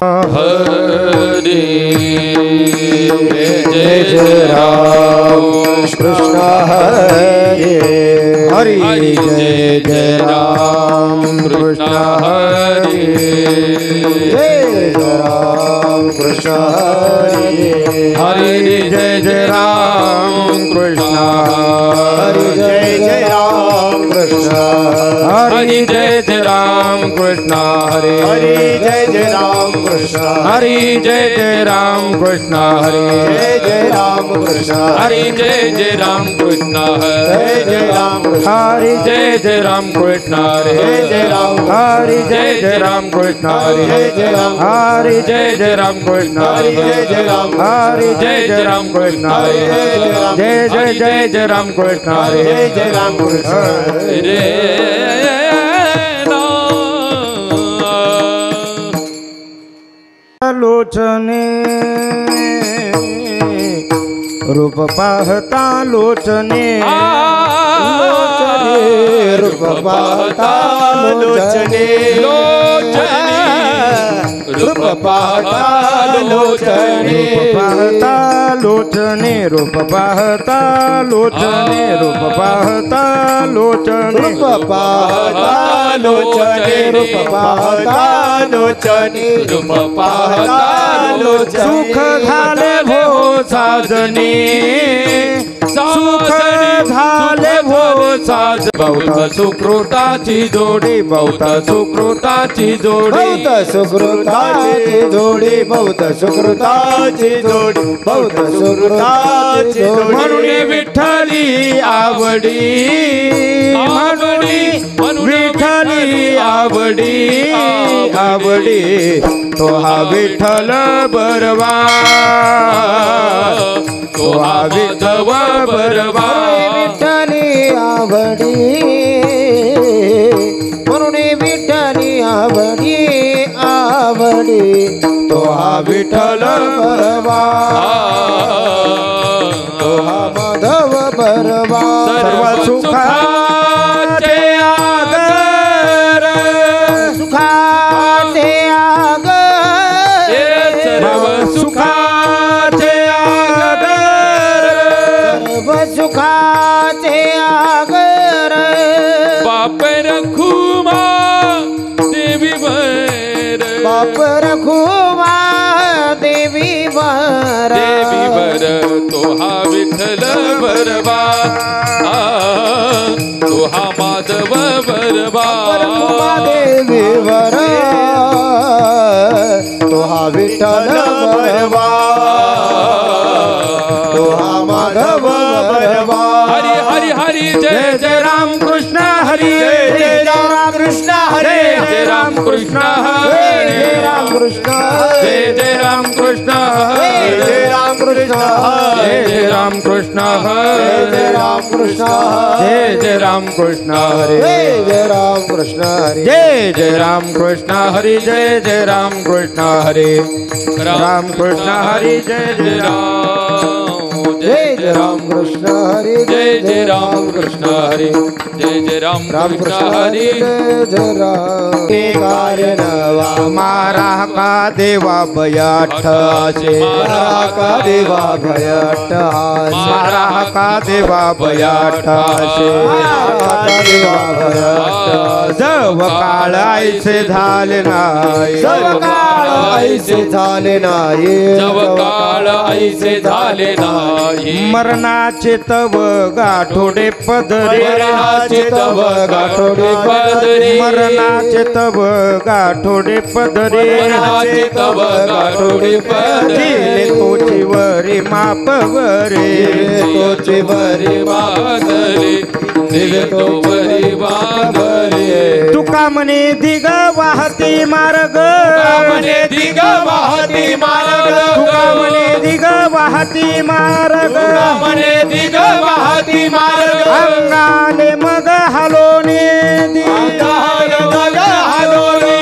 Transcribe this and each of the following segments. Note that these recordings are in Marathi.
हरे जय जय राम कृष्ण हरे हरि जय जय राम कृष्ण हरे जय राम कृष्ण हरे हरि जय जय राम कृष्ण हरि जय जय राम कृष्ण हरि जय जय राम कृष्ण हरे हरि जय जय राम कृष्ण हरि जय जय राम कृष्ण हरे जय जय राम कृष्ण हरि जय जय राम कृष्ण हरे जय राम हरि जय जय राम कृष्ण हरे जय राम हरि जय जय राम कृष्ण हरे जय राम हरि जय जय राम कृष्ण हरे जय जय राम हरि जय जय राम कृष्ण हरे जय जय जय जय राम कृष्ण हरे जय जय राम कृष्ण हरे लोचने रूप पाहता लोचने लोचने रूप पाहता लोचने लोचने रूप पाहता लोचने पाहता लोचने रूप पाहता लोचने रूप पाहता लोचने रूप पाहता लोचने रूप पाहता लोचने रूप पाहता लोचने सुख झाले भो साजने सुख झाले भो साज बहुत सुकृताची जोडी बहुत सुकृताची जोडी बहुत सुकृताची जोडी बहुत सुकृताची जोडी बहुत सुकृताची जोडी म्हणून विठ्ठली आवडी म्हणून विठ्ठली आवडी आवडी तो हा विठ्ठल बरवा तो हा विठ्ठल बरवा विठ्ठली आवडी म्हणून विठ्ठली आवडी आवडी तो हा विठ्ठल बरवा तो हा माधव बरवा सर्व सुखाचे आगर सुखाचे आगर सर्व सुखाचे आगर सर्व सुखाचे आगर बाप रखुमा देवी बर बाप रखुमा देवी बर तो हा विठ्ठल बरवा तो हा माधव बरवा देवी बर तो हा विठ्ठल बरवा तो हा माधव बरवा हरि हरि हरि जय जय राम कृष्ण हरि जय राम कृष्ण हरे जय राम कृष्ण हरे जय राम कृष्ण जय जय राम कृष्ण हरे जय राम कृष्ण जय राम कृष्ण हरे जय राम कृष्ण जय जय राम कृष्ण हरे जय राम कृष्ण हरे जय जय राम कृष्ण हरे जय जय राम कृष्ण हरे राम कृष्ण हरे जय जय राम जय जय राम कृष्ण हरे जय जय राम कृष्ण हरे जय जय राम कृष्ण हरे जय राम के कार्य नवा मारा का देवा भयाठ आसे मारा का देवा भयाठ आसे मारा का देवा भयाठ आसे मारा का देवा भयाठ जव काळ ऐसे झाले नाही जव काळ ऐसे झाले नाही जव काळ ऐसे झाले नाही मरणाचे तव गाठोडे पदरे मरणाचे तव गाठोडे पदरे मरणाचे तव गाठोडे पदरे मरणाचे तव गाठोडे पदरे तोची वरी मापवरे तोची वरी मापवरे दिले तो वरी मापवरे तुका म्हणे दिग वाहती मार्ग म्हणे दिग वाहती मार्ग तुका म्हणे दिग वाहती मार्ग म्हणे दिग वाहती मार्ग अंगाने मग हलोने अंगाने मग हलोने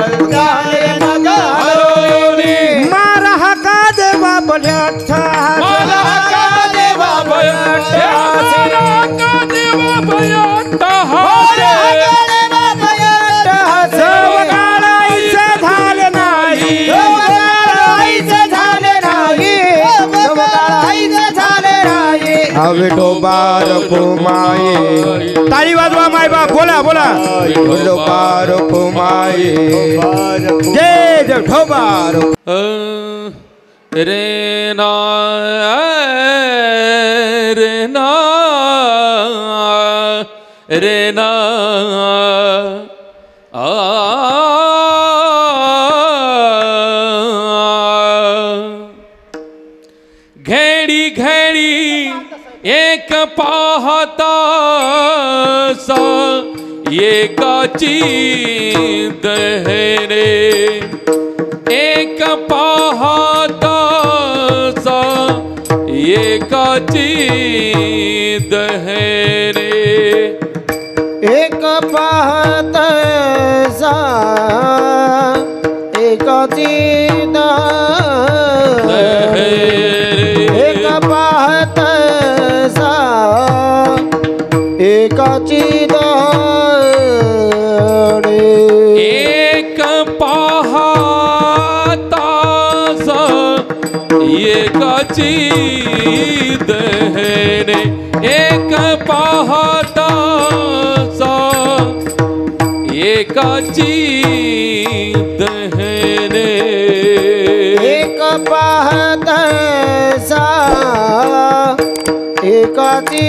अंगाने मग हलोने मारा का देवा भल्याठ मारा का देवा भल्याठ मारा का देवा भल्याठ मारा का देवा भल्याठ सर्व काळ ऐसे झाले नाही विठोबा रखुमाई ताली वाजवा माय बाप बोला बोला विठोबा रखुमाई जय जय विठोबा रे ना रे ना रे ना घेड़ी घेड़ी एक पाहता सा ये काची दहरे एक पाहता सा ये काची दहरे एक पाहता सा एक काची दहरे एक पाहता सा एक काची एक पाहता सा ये काची दहरे एक पाहता सा ये काची दहरे एक पाहता सा एक काची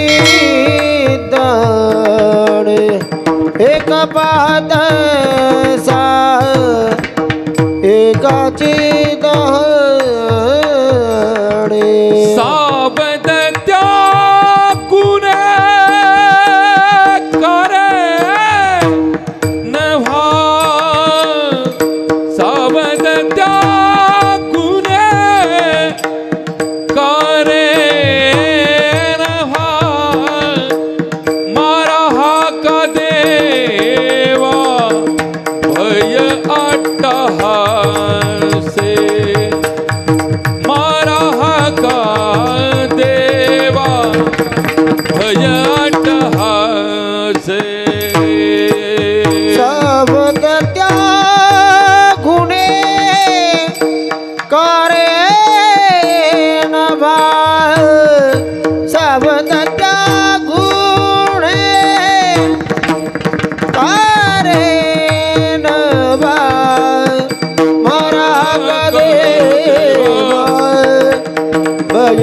दहरे एक पाहता सा एक काची दहरे साबत त्यागुने करे नभा साबत त्यागुने करे नभा मारा का देवा भय अट्टहासे मारा का देवा भय अट्टहासे सब त्यागुने करे नभा सब त्यागुने करे नभा मारा का देवा भय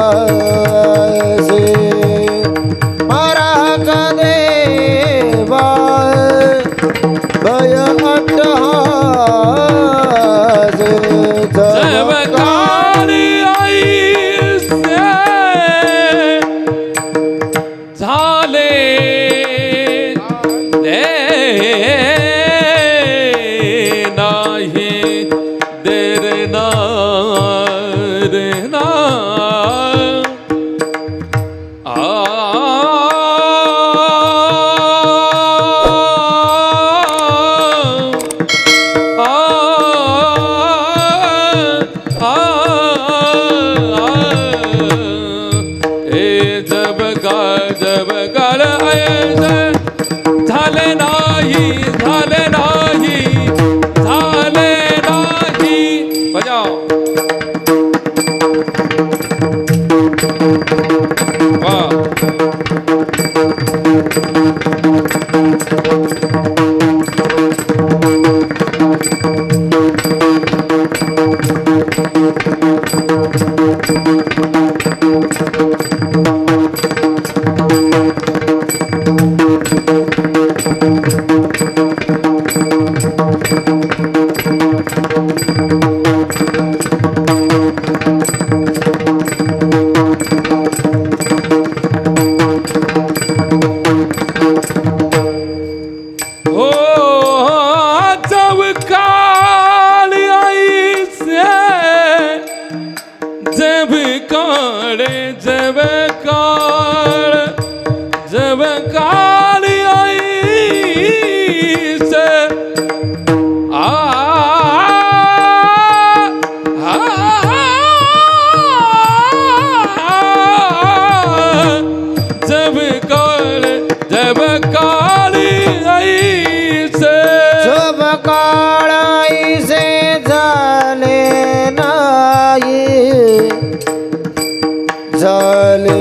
अट्टहासे मारा का देवा भय अट्टहासे जब काली आई से झाले दे नाही देर ना रे ना जब काल ऐसे झाले नाही झाले नाही झाले नाही बजाओ वाह जब काल आई से जब काल आई से जब काल आई से झाले नाही झाले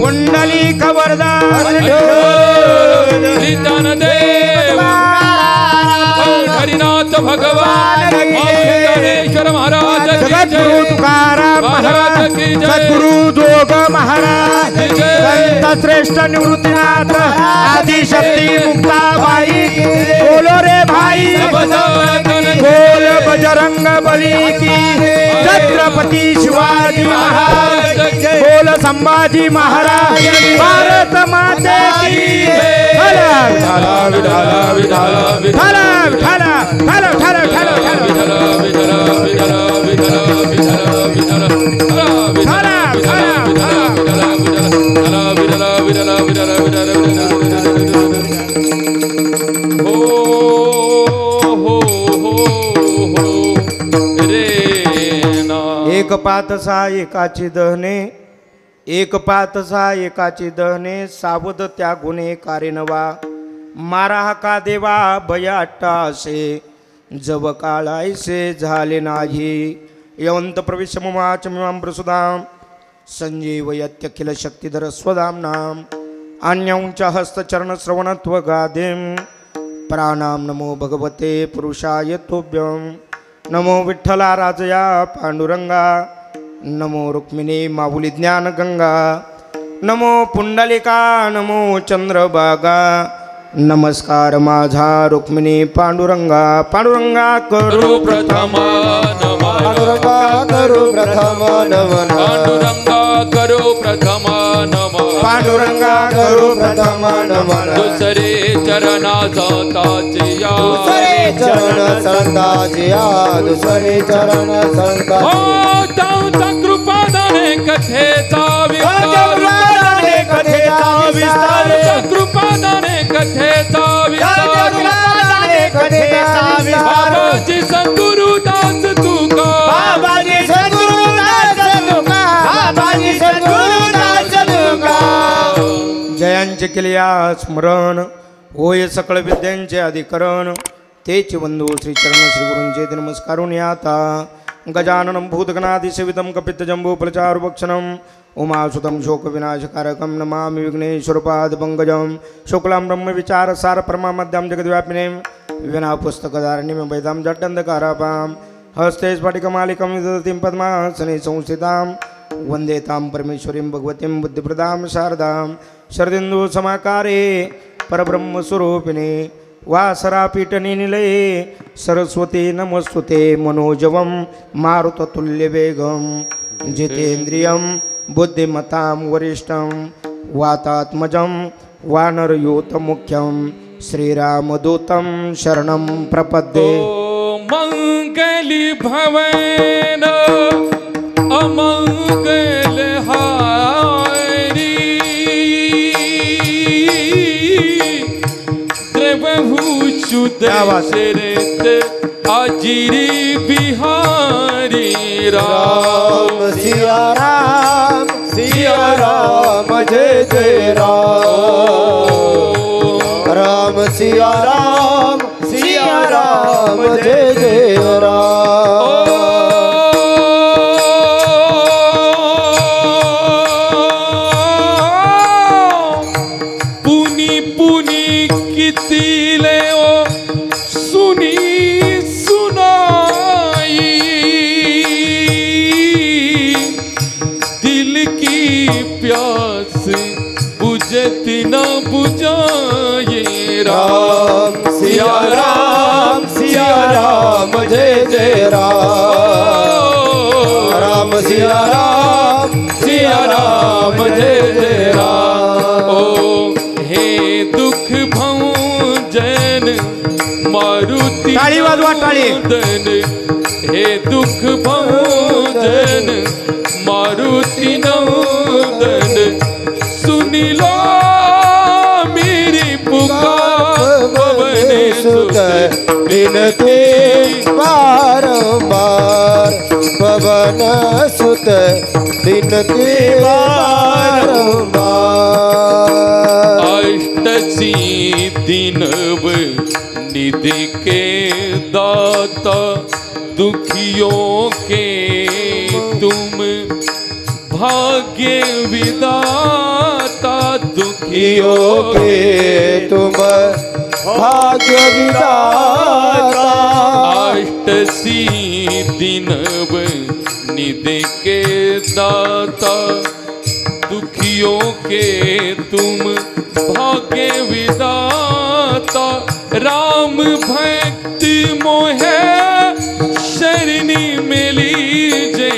पुंडलिक वरदान देव हरिनाथ भगवान गणेश्वर महाराज जगद्गुरु तुकाराम महाराज सद्गुरु जोग महाराज संत श्रेष्ठ निवृत्तीनाथ आदिशक्ती मुक्ताबाई बोलो रे भाई बोल बजरंग बली की छत्रपति शिवाजी महाराज बोल संभाजी महाराज भारत माता की एक पातसा एकाची दहने एक पातसा एकाची दहने सावध त्या गुणे कारेनवा मारा का देवा भयाट्टा असे जव काळायसे झाले नाही यवंत प्रविश्य ममाच मिमां प्रसुदाम संजीवयत्यखिल शक्तिधर स्वदाम्नाम अन्यौंच हस्तचरण श्रवणत्व गादिम प्राणाम नमो भगवते पुरुषाय तुभ्यं नमो विठ्ठला राजया पांडुरंगा नमो रुक्मिणी माऊली ज्ञान गंगा नमो पुंडलिका नमो चंद्रभागा नमस्कार माझा रुक्मिणी पांडुरंगा पांडुरंगा करू प्रथम पांडुरंगा करू प्रथम नमन पांडुरंगा करो प्रथम नमः पांडुरंगा करू प्रथम नमन दुसरे चरणा जाताचे या दुसरे चरण संताचे या दुसरे चरण संताचे ओ त्यांचा कृपादाने कथेचा विस्तार कृपादाने कथेचा विस्तार बाबाजी सद्गुरु दास तुका बाबाजी सद्गुरु दास तुका बाबाजी सद्गुरु दास तुका जयांचे केल्या स्मरण होय सकळ विद्यांचे अधिकरण तेच बंधू श्री चरण श्री गुरूंचे नमस्कारून याता गजाननं भूतगणाधिसेवितं कपित्तजम्बूफलचारुभक्षणं उमासुतं शोकविनाशकारकं नमामि विघ्नेश्वरपादपङ्कजं शुक्लां ब्रह्मविचारसार परमामद्यां जगद्व्यापिनीं विनापुस्तकधारिणीं वैदां जड्डन्धकारापां हस्ते स्फटिकमालिकं विदधतीं पद्मासने संस्थितां वन्दे तां परमेश्वरीं भगवतीं बुद्धिप्रदां शारदां शरदिन्दु समाकारे परब्रह्मस्वरूपिणे वासरापीठने निलये सरस्वती नमस्तुते मनोजवं मारुततुल्यवेगं जितेन्द्रियं बुद्धिमतां वरिष्ठं वातात्मजं वानरयूतमुख्यं श्रीरामदूतं शरणं प्रपद्ये मंगली भवन अमंगल हारी द्रवभूषुत शरत अजिरी बिहारी राम सिया राम जय जय राम सिया राम जय जय राम पुनी पुनी कितीले ओ सुनी सुनाई दिल की प्यास बुझती न बुझाए राम सिया राम जय जय राम सिया राम जय जय राम ओ हे दुख भंजन मारुति टाळी वाजवा, टाळी. नंदन हे दुख भंजन मारुति नंदन सुनी लो मेरी पुकार पवन सुत बिनती बारंबार पवन सुत बिनती बारंबार अष्टसी दिनव निधि निधि के दाता दुखियों के तुम भाग्य विदाता दुखियों के तुम भाग्य विदाता अष्टसी दिनव निधि के दाता दुखियों के तुम भाग्य विदाता राम भक्ति मोहे शरणी में लीजे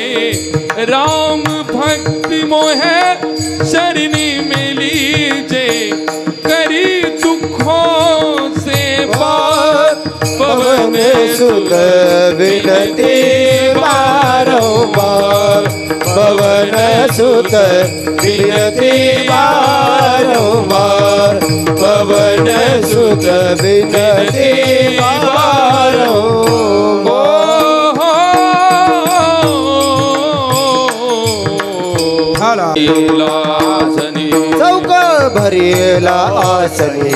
राम भक्ति मोहे शरणी में लीजे करी दुखों से पार पवन सुत विनती बारंबार पवन सुत विनती बारंबार पवन सुत विनती बारंबार चौक भरेला आसने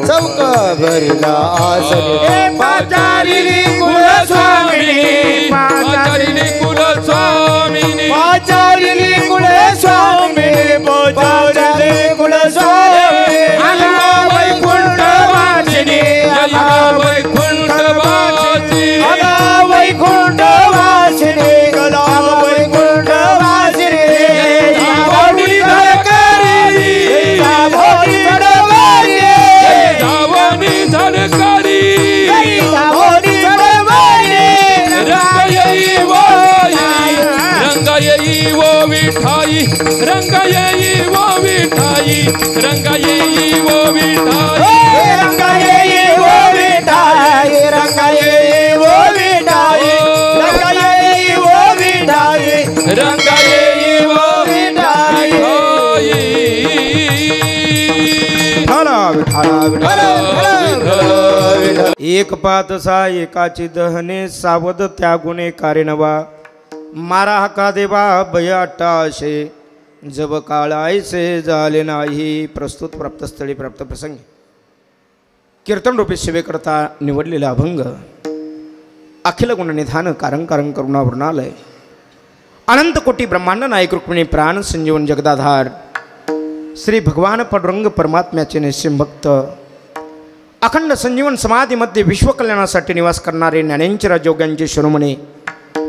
चौक भरेला आसने पाचारिणी कुलस्वामिनी पाचारिणी कुलस्वामिनी पाचारिणी कुलस्वामिनी पाचारिणी कुलस्वामिनी आला वैकुंठ वासिनी आला वैकुंठ वासिनी आला वैकुंठ वासिनी आला वैकुंठ वासिनी जावनी धरकरी जावनी धरवारी जावनी धरकरी जावनी धरवारी रंगयई वो विठाई रंगयई वो विठाई रंगयई वो विठाई रंगयई वो विठाई रंगयई वो विठाई रंगयई वो विठाई रंगयई वो विठाई एक पातसा एकाची दहने सावध त्यागुणे कारेनवा मारा हका देवा भयाटाशे जब काळायचे झाले नाही. प्रस्तुत प्राप्तस्थळी प्राप्त प्रसंगी कीर्तन रूपी सेवेकरता निवडलेला अभंग अखिल गुणनिधान कारण कारण करुणावृणालय अनंत कोटी ब्रह्मांड नायक रुक्मिणी प्राण संजीवन जगदाधार श्री भगवान पांडुरंग परमात्म्याचे निस्सिम भक्त अखंड संजीवन समाधीमध्ये विश्वकल्याणासाठी निवास करणारे ज्ञानेंचे राजयोग्यांचे शिरोमणी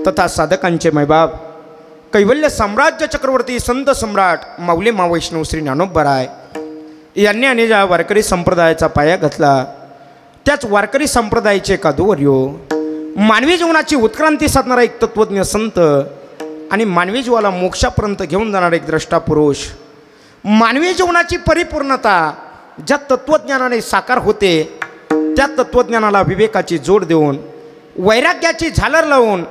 तथा साधकांचे मैबाप कैवल्य साम्राज्य चक्रवर्ती संत सम्राट माऊली महावैष्णव श्री ज्ञानोबराय यांनी आणि ज्या वारकरी संप्रदायाचा पाया घातला त्याच वारकरी संप्रदायाचे कादूवर्यो मानवी जीवनाची उत्क्रांती साधणारा एक तत्वज्ञ संत आणि मानवी जीवाला मोक्षापर्यंत घेऊन जाणारा एक द्रष्टा पुरुष मानवी जीवनाची परिपूर्णता ज्या तत्वज्ञानाने साकार होते त्या तत्वज्ञानाला विवेकाची जोड देऊन वैराग्याची झालर लावून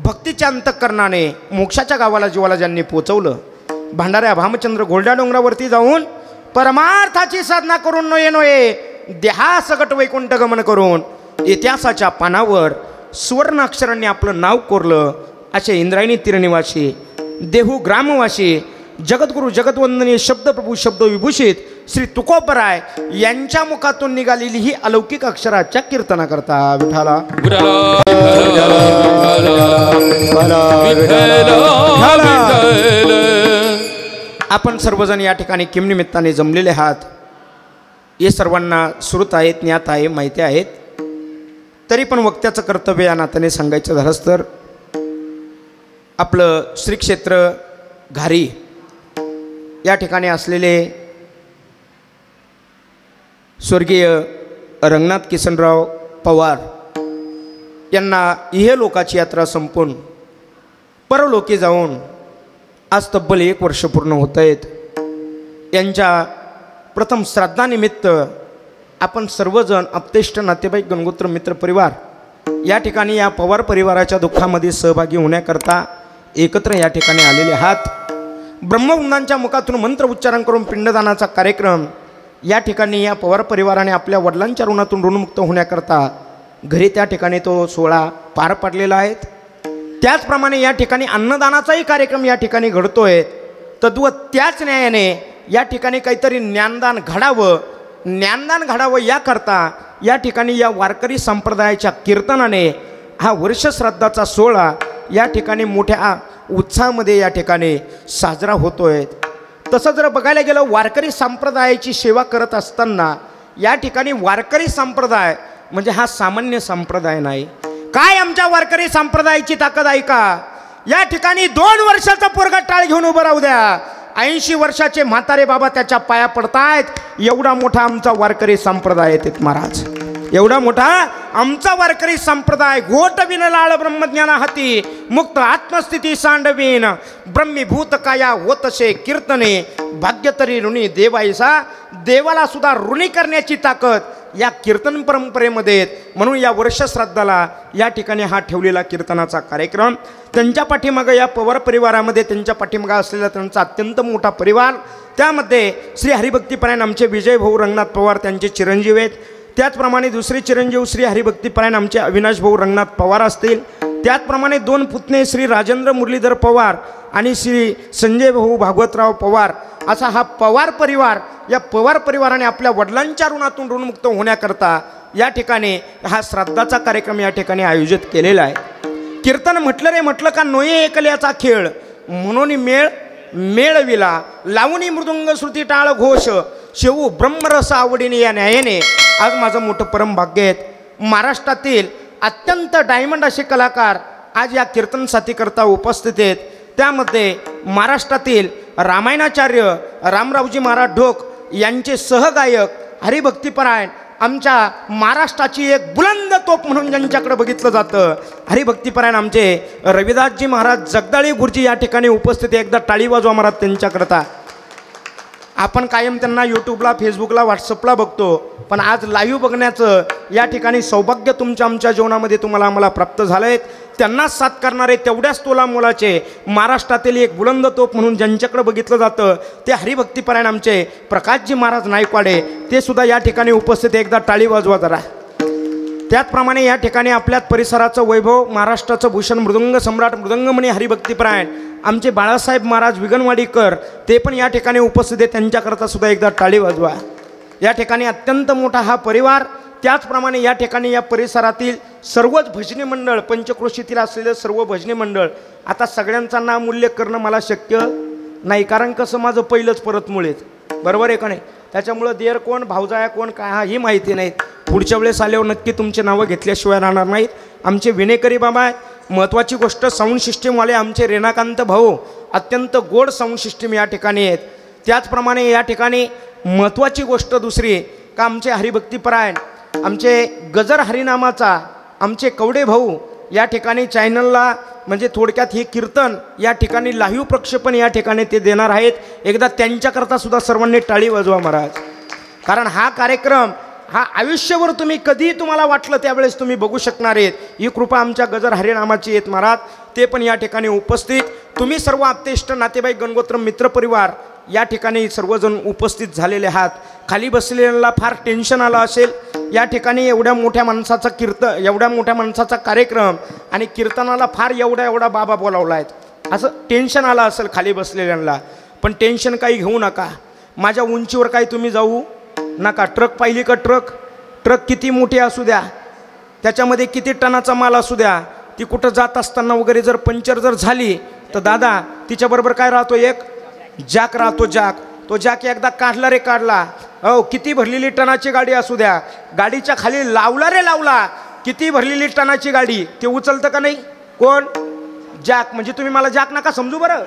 भक्तीच्या अंतःकरणाने मोक्षाच्या गावाला जीवाला ज्यांनी पोचवलं भांडाऱ्या भामचंद्र घोलड्या डोंगरावरती जाऊन परमार्थाची साधना करून नये नये देहासकट वैकुंठ गमन करून इतिहासाच्या पानावर सुवर्ण अक्षरांनी आपलं नाव कोरलं असे इंद्रायणी तीरनिवासी देहू ग्रामवासी जगद्गुरु जगद्वंदनीय शब्दप्रभू शब्द विभूषित श्री तुकोबराय यांच्या मुखातून निघालेली ही अलौकिक अक्षराच्या कीर्तना करता विठाला आपण सर्वजण या ठिकाणी किम निमित्ताने जमलेले आहात हे सर्वांना श्रुत आहेत ज्ञात आहे माहिती आहेत. तरी पण वक्त्याचं कर्तव्य या नात्याने सांगायचं झालंच तर आपलं श्री क्षेत्र घारी या ठिकाणी असलेले स्वर्गीय रंगनाथ किसनराव पवार यांना इहलोकाची यात्रा संपून परलोकी जाऊन आज तब्बल 1 वर्ष पूर्ण होत आहेत. यांच्या प्रथम श्राद्धानिमित्त आपण सर्वजण अपतेष्ट नातेवाईक गणगोत्र मित्र परिवार या ठिकाणी या पवार परिवाराच्या दुःखामध्ये सहभागी होण्याकरता एकत्र या ठिकाणी आलेले आहात. ब्रह्मवृंदांच्या मुखातून मंत्र उच्चारण करून पिंडदानाचा कार्यक्रम या ठिकाणी या पवार परिवाराने आपल्या वडिलांच्या ऋणातून ऋणमुक्त होण्याकरता घरी त्या ठिकाणी तो सोहळा पार पाडलेला आहे. त्याचप्रमाणे या ठिकाणी अन्नदानाचाही कार्यक्रम या ठिकाणी घडतोय. तद्वत त्याच न्यायाने या ठिकाणी काहीतरी ज्ञानदान घडावं याकरता या ठिकाणी या वारकरी संप्रदायाच्या कीर्तनाने हा वर्षश्राद्धाचा सोहळा या ठिकाणी मोठ्या उत्साहामध्ये या ठिकाणी साजरा होतोय। तसं जर बघायला गेलं वारकरी संप्रदायाची सेवा करत असताना या ठिकाणी वारकरी संप्रदाय म्हणजे हा सामान्य संप्रदाय नाही। काय आमच्या वारकरी संप्रदायाची ताकद आहे का? या ठिकाणी 2 वर्षाचा पोरगा टाळ घेऊन उभं राहू द्या, 80 वर्षाचे म्हातारे बाबा त्याच्या पाया पडतायत, एवढा मोठा आमचा वारकरी संप्रदाय येतात महाराज, एवढा मोठा आमचा वारकरी संप्रदाय। घोट विनलाळ ब्रह्मज्ञाना हाती मुक्त आत्मस्थिती सांडवीन, ब्रह्मीभूत काया होतसे कीर्तने, भाग्य तरी ऋणी देवायसा, देवाला सुद्धा ऋणी करण्याची ताकद या कीर्तन परंपरेमध्ये। म्हणून या वर्षश्राद्धाला या ठिकाणी हा ठेवलेला कीर्तनाचा कार्यक्रम, त्यांच्या पाठीमागं या पवार परिवारामध्ये त्यांच्या पाठीमागं असलेला त्यांचा अत्यंत मोठा परिवार, त्यामध्ये श्री हरिभक्तीपरायण आमचे विजय भाऊ रंगनाथ पवार त्यांचे चिरंजीव आहेत, त्याचप्रमाणे दुसरे चिरंजीव श्री हरिभक्तीपरायण आमचे अविनाश भाऊ रंगनाथ पवार असतील, त्याचप्रमाणे 2 पुतणे श्री राजेंद्र मुरलीधर पवार आणि श्री संजय भाऊ भागवतराव पवार, असा हा पवार परिवार, या पवार परिवाराने आपल्या वडिलांच्या ऋणातून ऋणमुक्त होण्याकरता या ठिकाणी हा श्राद्धाचा कार्यक्रम या ठिकाणी आयोजित केलेला आहे। कीर्तन म्हटलं रे म्हटलं का नोये एकल्याचा खेळ, म्हणून मेळ मेळविला, लावणी मृदुंग श्रुती टाळ घोष, शेवू ब्रह्मरस आवडीने या न्यायाने आज माझं मोठं परम भाग्य आहे। महाराष्ट्रातील अत्यंत डायमंड असे कलाकार आज या कीर्तनसाथीकरता उपस्थित आहेत, त्यामध्ये महाराष्ट्रातील रामायणाचार्य रामरावजी महाराज ढोक यांचे सहगायक हरिभक्तीपरायण आमच्या महाराष्ट्राची एक बुलंद तोप म्हणून ज्यांच्याकडे बघितलं जातं हरिभक्तीपरायण आमचे रविदासजी महाराज जगदाळी गुरुजी या ठिकाणी उपस्थित, एकदा टाळी वाजवा महाराज त्यांच्याकरता। आपण कायम त्यांना यूट्यूबला फेसबुकला व्हॉट्सअपला बघतो, पण आज लाईव्ह बघण्याचं या ठिकाणी सौभाग्य तुमच्या आमच्या जीवनामध्ये तुम्हाला आम्हाला प्राप्त झालं आहे। त्यांनाच साथ करणारे तेवढ्याच तोला मोलाचे महाराष्ट्रातील एक बुलंद तोप म्हणून ज्यांच्याकडे बघितलं जातं ते हरिभक्तीपरायण आमचे प्रकाशजी महाराज नायकवाडे, ते सुद्धा या ठिकाणी उपस्थित, एकदा टाळी वाजवा जरा। त्याचप्रमाणे या ठिकाणी आपल्या परिसराचं वैभव महाराष्ट्राचं भूषण मृदंग सम्राट मृदंगमणी हरिभक्तीपरायण आमचे बाळासाहेब महाराज विगणवाडीकर ते पण या ठिकाणी उपस्थित आहे, त्यांच्याकरता सुद्धा एकदा टाळी वाजवा। या ठिकाणी अत्यंत मोठा हा परिवार, त्याचप्रमाणे या ठिकाणी या परिसरातील सर्वच भजनी मंडळ, पंचक्रोशीतील असलेले सर्व भजनी मंडळ, आता सगळ्यांचा नाम उल्लेख करणं मला शक्य नाही, कारण कसं माझं पहिलंच परत मुळेच, बरोबर आहे का नाही? त्याच्यामुळं देर कोण भावजाया कोण काय हा ही माहिती नाही, पुढच्या वेळेस आल्यावर नक्की तुमचे नावं घेतल्याशिवाय राहणार नाहीत। आमचे विनेकरी बाबा आहेत, महत्त्वाची गोष्ट साऊंड सिस्टीमवाले आमचे रेणाकांत भाऊ अत्यंत गोड साऊंड सिस्टीम या ठिकाणी आहेत। त्याचप्रमाणे या ठिकाणी महत्त्वाची गोष्ट दुसरी का आमचे हरिभक्तीपरायण आमचे गजर हरिनामाचा आमचे कवडे भाऊ या ठिकाणी चॅनलला म्हणजे थोडक्यात हे कीर्तन या ठिकाणी लाईव्ह प्रक्षेपण या ठिकाणी ते देणार आहेत, एकदा त्यांच्याकरता सुद्धा सर्वांनी टाळी वाजवा महाराज, कारण हा कार्यक्रम हा आयुष्यभर तुम्ही कधी तुम्हाला वाटलं त्यावेळेस तुम्ही बघू शकणार आहेत। ही कृपा आमच्या गजर हरिनामाची आहेत महाराज, ते पण या ठिकाणी उपस्थित, तुम्ही सर्व आप्तेष्ट नातेवाईक गणगोत्र मित्रपरिवार या ठिकाणी सर्वजण उपस्थित झालेले आहात। खाली बसलेल्यांना फार टेन्शन आलं असेल, या ठिकाणी एवढ्या मोठ्या माणसाचा एवढ्या मोठ्या माणसाचा कार्यक्रम आणि कीर्तनाला फार एवढा बाबा बोलावला आहे, असं टेन्शन आलं असेल खाली बसलेल्यांना, पण टेन्शन काही घेऊ नका, माझ्या उंचीवर काही तुम्ही जाऊ नका। ट्रक पाहिली का? ट्रक किती मोठी असू द्या, त्याच्यामध्ये किती टनाचा माल असू द्या, ती कुठं जात असताना वगैरे जर पंक्चर जर झाली तर दादा तिच्याबरोबर काय राहतो? एक जॅक राहतो, जॅक। तो जॅक एकदा काढला रे काढला, हो किती भरलेली टनाची गाडी असू द्या, गाडीच्या खाली लावला रे लावला, किती भरलेली टनाची गाडी ते उचलतं का नाही? कोण? जॅक। म्हणजे तुम्ही मला जॅक नका समजू बरं,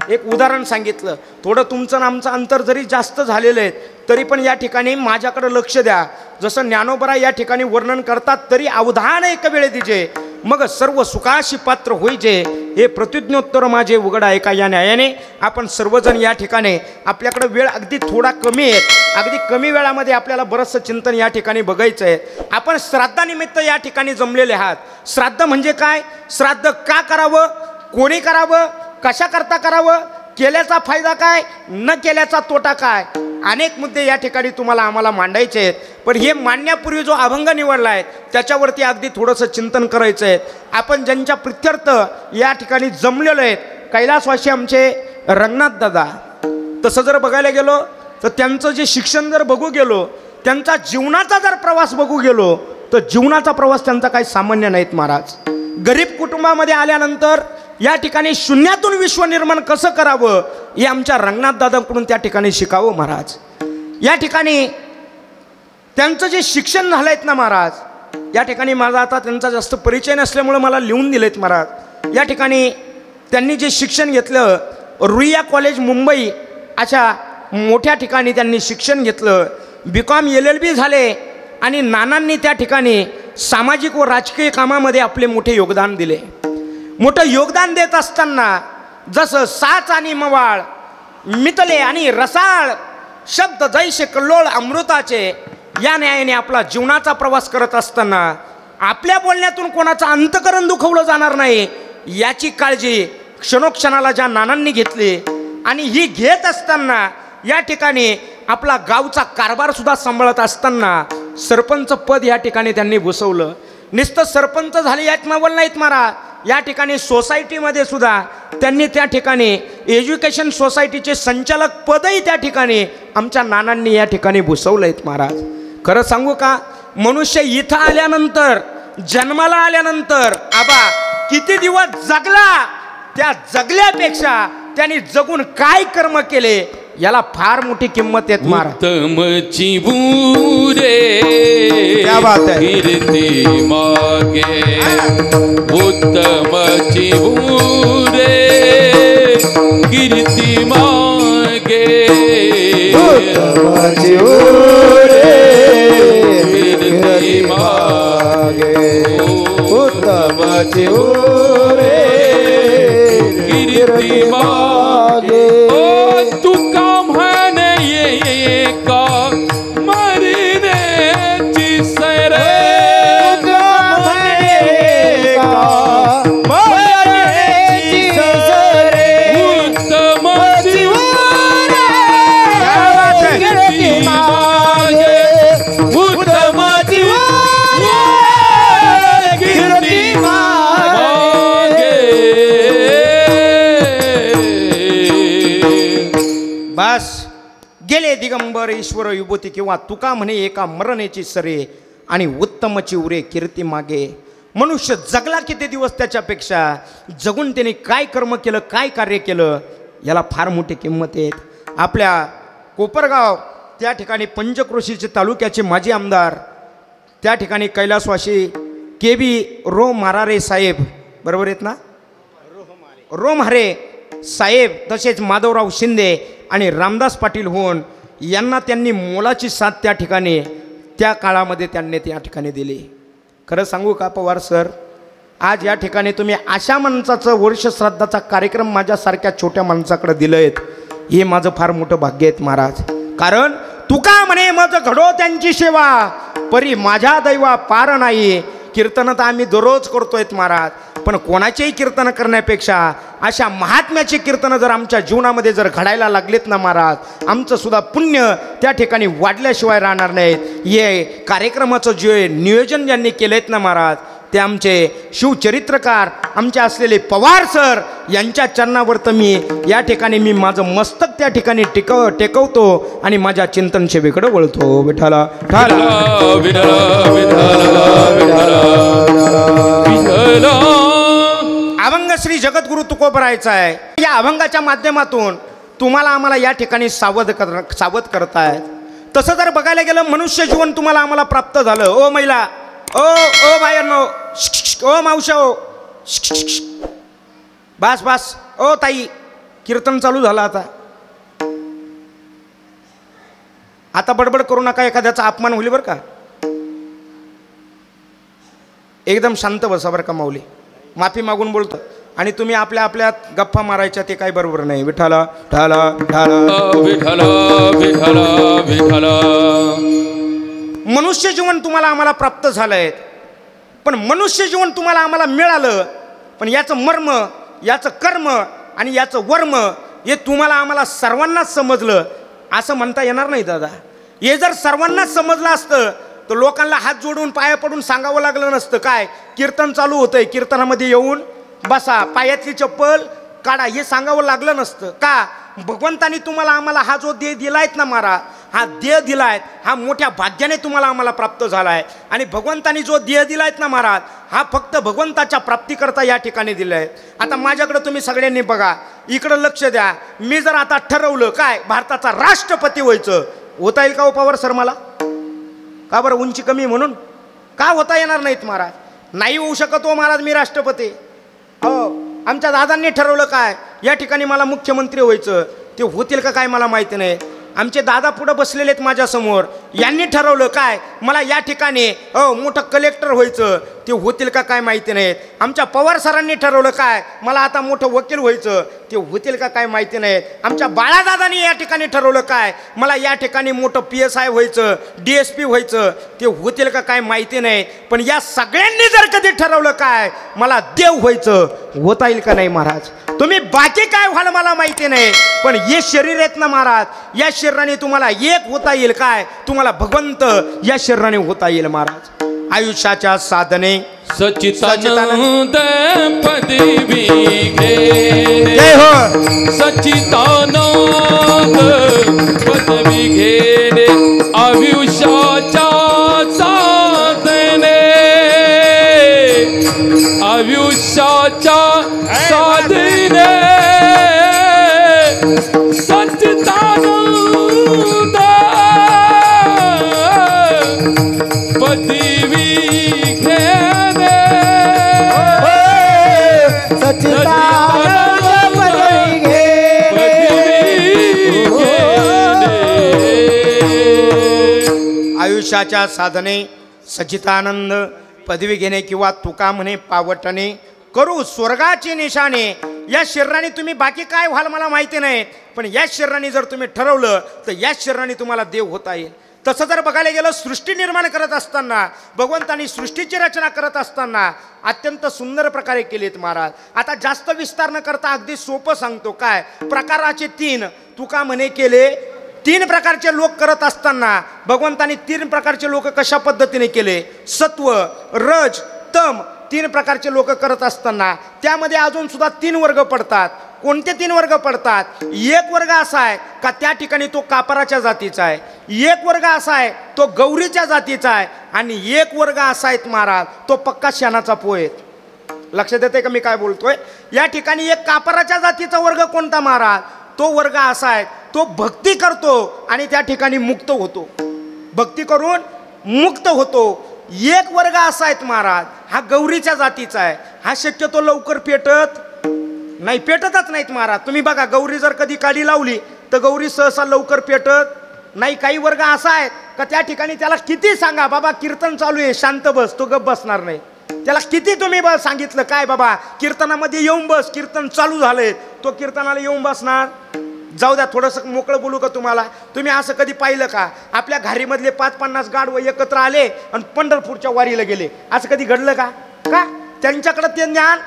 एक उदाहरण सांगितलं। थोडं तुमचं आमचं अंतर जरी जास्त झालेलं आहे तरी पण या ठिकाणी माझ्याकडे लक्ष द्या, जसं ज्ञानोबरा या ठिकाणी वर्णन करतात, तरी अवधान एक वेळ दिजे मग सर्व सुखाशी पात्र होईजे, हे प्रतिज्ञोत्तर माझे उघड आहे का या न्यायाने। आपण सर्वजण या ठिकाणी आपल्याकडे वेळ अगदी थोडा कमी आहे, अगदी कमी वेळामध्ये आपल्याला बरंचसं चिंतन या ठिकाणी बघायचं आहे। आपण श्राद्धानिमित्त या ठिकाणी जमलेले आहात। श्राद्ध म्हणजे काय? श्राद्ध का करावं, कोणी करावं, कशा करता करावं, केल्याचा फायदा काय, न केल्याचा तोटा काय, अनेक मुद्दे या ठिकाणी तुम्हाला आम्हाला मांडायचे आहेत। पण हे मांडण्यापूर्वी जो अभंग निवडला आहे त्याच्यावरती अगदी थोडंसं चिंतन करायचं आहे। आपण ज्यांच्या प्रित्यर्थ या ठिकाणी जमलेलो आहेत, कैलासवासी आमचे रंगनाथ दादा, तसं जर बघायला गेलो तर त्यांचं जे शिक्षण जर बघू गेलो त्यांचा जीवनाचा जर प्रवास बघू गेलो तर जीवनाचा प्रवास त्यांचा काही सामान्य नाहीत महाराज. गरीब कुटुंबामध्ये आल्यानंतर या ठिकाणी शून्यातून विश्व निर्माण कसं करावं हे आमच्या रंगनाथ दादाकडून त्या ठिकाणी शिकावं महाराज. या ठिकाणी त्यांचं जे शिक्षण झालं आहेत ना महाराज, या ठिकाणी माझा आता त्यांचा जास्त परिचय नसल्यामुळं मला लिहून दिलेत महाराज. या ठिकाणी त्यांनी जे शिक्षण घेतलं रुईया कॉलेज मुंबई अशा मोठ्या ठिकाणी त्यांनी शिक्षण घेतलं. BCom LLB झाले आणि नानांनी त्या ठिकाणी सामाजिक व राजकीय कामामध्ये आपले मोठे योगदान दिले. मोठं योगदान देत असताना जसं साच आणि मवाळ मितले आणि रसाळ शब्द जैसे कल्लोळ अमृताचे या न्यायाने आपला जीवनाचा प्रवास करत असताना आपल्या बोलण्यातून कोणाचं अंतकरण दुखवलं जाणार नाही याची काळजी क्षणोक्षणाला ज्या नानांनी घेतली आणि ही घेत असताना या ठिकाणी आपला गावचा कारभार सुद्धा सांभाळत असताना सरपंच पद या ठिकाणी त्यांनी भूषवलं. नुसतं सरपंच झाले यात नवल नाहीत महाराज, या ठिकाणी सोसायटीमध्ये सुद्धा त्यांनी त्या ठिकाणी एज्युकेशन सोसायटीचे संचालक पदही त्या ठिकाणी आमच्या नानांनी या ठिकाणी भूषवलं आहेत महाराज. खरं सांगू का, मनुष्य इथं आल्यानंतर जन्माला आल्यानंतर आबा किती दिवस जगला त्या जगल्यापेक्षा त्यांनी जगून काय कर्म केले याला फार मोठी किंमत येत महाराज. उत्तमची बुरे क्या बात है. कीर्ती मागे उत्तमची बुरे कीर्ती मागे उत्तमची बुरे कीर्ती मागे उत्तमची बुरे कीर्ती मागे. तुका म्हणे ये का मरण्याची सर उत्तमची कीर्ती मागे उत्तमची कीर्ती मागे. बस गेले दिगंबर ईश्वर विभूती किंवा तुका म्हणे एका मरणेची सरे आणि उत्तमची उरे कीर्ती मागे. मनुष्य जगला किती दिवस त्याच्यापेक्षा जगून त्याने काय कर्म केलं काय कार्य केलं याला फार मोठी किंमत आहे. आपल्या कोपरगाव त्या ठिकाणी पंचक्रोशीचे तालुक्याचे माजी आमदार त्या ठिकाणी कैलासवासी KB रो मारारे साहेब बरोबर आहेत ना, रोमहारे साहेब तसेच माधवराव शिंदे आणि रामदास पाटील होऊन यांना त्यांनी मोलाची साथ त्या ठिकाणी त्या काळामध्ये त्यांनी त्या ठिकाणी दिली. खरं सांगू का पवार सर, आज या ठिकाणी तुम्ही अशा माणसाचं वर्षश्राद्धाचा कार्यक्रम माझ्यासारख्या छोट्या माणसाकडे दिलं आहेत हे माझं फार मोठं भाग्य आहे महाराज. कारण तुका म्हणे मज घडो त्यांची सेवा परी माझ्या दैवा पार नाही. कीर्तन तर आम्ही दररोज करतोय महाराज, पण कोणाचेही कीर्तन करण्यापेक्षा अशा महात्म्याची कीर्तनं जर आमच्या जीवनामध्ये जर घडायला लागलेत ना महाराज, आमचं सुद्धा पुण्य त्या ठिकाणी वाढल्याशिवाय राहणार नाहीत. हे कार्यक्रमाचं जे नियोजन ज्यांनी केलेत ना महाराज ते आमचे शिवचरित्रकार आमचे असलेले पवार सर यांच्या चरणावर तर मी या ठिकाणी मी माझं मस्तक त्या ठिकाणी टेकवतो आणि माझ्या चिंतन सेवेकडे वळतो. विठ्ठला अभंग श्री जगद्गुरु तुकोबरायचा आहे. या अभंगाच्या माध्यमातून तुम्हाला आम्हाला या ठिकाणी सावध करतायत. तसं जर बघायला गेलं मनुष्य जीवन तुम्हाला आम्हाला प्राप्त झालं. ओ महिला, ओ बायांनो, ओ मावशा, ओ बस बस, ओ ताई कीर्तन चालू झालं. आता बडबड करू नका, एखाद्याचा अपमान होईल बरं का. एकदम शांत बसा बरं का माऊली, माफी मागून बोलतो आणि तुम्ही आपल्या आपल्यात गप्पा मारायच्या ते काही बरोबर नाही. विठाला ठाला ठाला विठाला विठाला विठाला. मनुष्य जीवन तुम्हाला आम्हाला प्राप्त झालंय, पण मनुष्य जीवन तुम्हाला आम्हाला मिळालं, पण याचं मर्म, याचं कर्म आणि याचं वर्म हे तुम्हाला आम्हाला सर्वांनाच समजलं असं म्हणता येणार नाही दादा. हे जर सर्वांनाच समजलं असतं तर लोकांना हात जोडून पाया पडून सांगावं लागलं नसतं. काय कीर्तन चालू होतंय, कीर्तनामध्ये येऊन बसा, पायातली चप्पल काढा हे सांगावं लागलं नसतं. का भगवंतानी तुम्हाला आम्हाला हा जो दिलायत ना महाराज, हा देह दिलाय हा मोठ्या भाग्याने तुम्हाला आम्हाला प्राप्त झाला आहे. आणि भगवंतानी जो देह दिलायत ना महाराज हा फक्त भगवंताच्या प्राप्तीकरता या ठिकाणी दिला आहे. आता माझ्याकडे तुम्ही सगळ्यांनी बघा, इकडं लक्ष द्या. मी जर आता ठरवलं काय भारताचा राष्ट्रपती व्हायचं, होता येईल का हो पवार सर मला? का बरं? उंची कमी म्हणून का होता येणार नाहीत महाराज? नाही होऊ शकत हो महाराज मी राष्ट्रपती. हो, आमच्या दादांनी ठरवलं काय या ठिकाणी मला मुख्यमंत्री व्हायचं, ते होतील का काय मला माहिती नाही. आमचे दादा पुढे बसलेले आहेत माझ्यासमोर, यांनी ठरवलं काय मला या ठिकाणी मोठं कलेक्टर व्हायचं, ते होतील का काय माहिती नाहीत. आमच्या पवार सरांनी ठरवलं काय मला आता मोठं वकील व्हायचं, ते होतील का काय माहिती नाहीत. आमच्या बाळादादांनी या ठिकाणी ठरवलं काय मला या ठिकाणी मोठं PSI व्हायचं, DSP व्हायचं, ते होतील का काय माहिती नाही. पण या सगळ्यांनी जर कधी ठरवलं काय मला देव व्हायचं, होता येईल का नाही महाराज? तुम्ही बाकी काय व्हाल मला माहिती नाही, पण हे शरीर आहेत ना महाराज, या शरीराने तुम्हाला एक होता येईल काय? तुम्हाला भगवंत या शरीराने होता येईल महाराज. आयुष्याच्या साधने सच्चिदानंद पदवी घे, जय हो. सच्चिदानंद पदवी घेणे आयुष्याच्या साधने, आयुष्याच्या साधने सच्चिदानंद पदवी घेणे, सच्चिदानंद पदवी घे, आयुष्याच्या साधने सच्चिदानंद पदवी घेणे किंवा तुका म्हणे पावटणे करू स्वर्गाची निशाणे. या शरीराने तुम्ही बाकी काय व्हाल मला माहिती नाही, पण या शरीराने जर तुम्ही ठरवलं तर या शरीराने तुम्हाला देव होता येईल. तसं जर बघायला गेलं सृष्टी निर्माण करत असताना भगवंतानी सृष्टीची रचना करत असताना अत्यंत सुंदर प्रकारे केलीत महाराज. आता जास्त विस्तार न करता अगदी सोपं सांगतो. काय प्रकाराचे 3 तुका म्हणे केले. 3 प्रकारचे लोक करत असताना भगवंतानी 3 प्रकारचे लोक कशा पद्धतीने केले? सत्व, रज, तम 3 प्रकारचे लोक करत असताना त्यामध्ये अजून सुद्धा 3 वर्ग पडतात. कोणते 3 वर्ग पडतात? एक वर्ग असा आहे का त्या ठिकाणी तो कापराच्या जातीचा आहे, एक वर्ग असा आहे तो गौरीच्या जातीचा आहे, आणि एक वर्ग असा आहे महाराज तो पक्का शेणाचा पोहेत. लक्षात येते का मी काय बोलतोय? या ठिकाणी एक कापराच्या जातीचा वर्ग कोणता महाराज? तो वर्ग असा आहे तो भक्ती करतो आणि त्या ठिकाणी मुक्त होतो, भक्ती करून मुक्त होतो. एक वर्ग असा आहे महाराज हा गौरीच्या जातीचा आहे, हा शक्यतो लवकर पेटत नाही, पेटतच नाहीत महाराज. तुम्ही बघा गौरी जर कधी काडी लावली तर गौरी सहसा लवकर पेटत नाही. काही वर्ग असा आहे का त्या ठिकाणी त्याला किती सांगा बाबा कीर्तन चालू आहे शांत बस, तो गप बसणार नाही. त्याला किती तुम्ही सांगितलं काय बाबा कीर्तनामध्ये येऊन बस, कीर्तन चालू झालंय, तो कीर्तनाला येऊन बसणार? जाऊ द्या थोडंसं मोकळं बोलू का तुम्हाला. तुम्ही असं कधी पाहिलं का आपल्या घारीमधले 5-50 गाढवं एकत्र आले आणि पंढरपूरच्या वारीला गेले? असं कधी घडलं का? का त्यांच्याकडे ते ज्ञान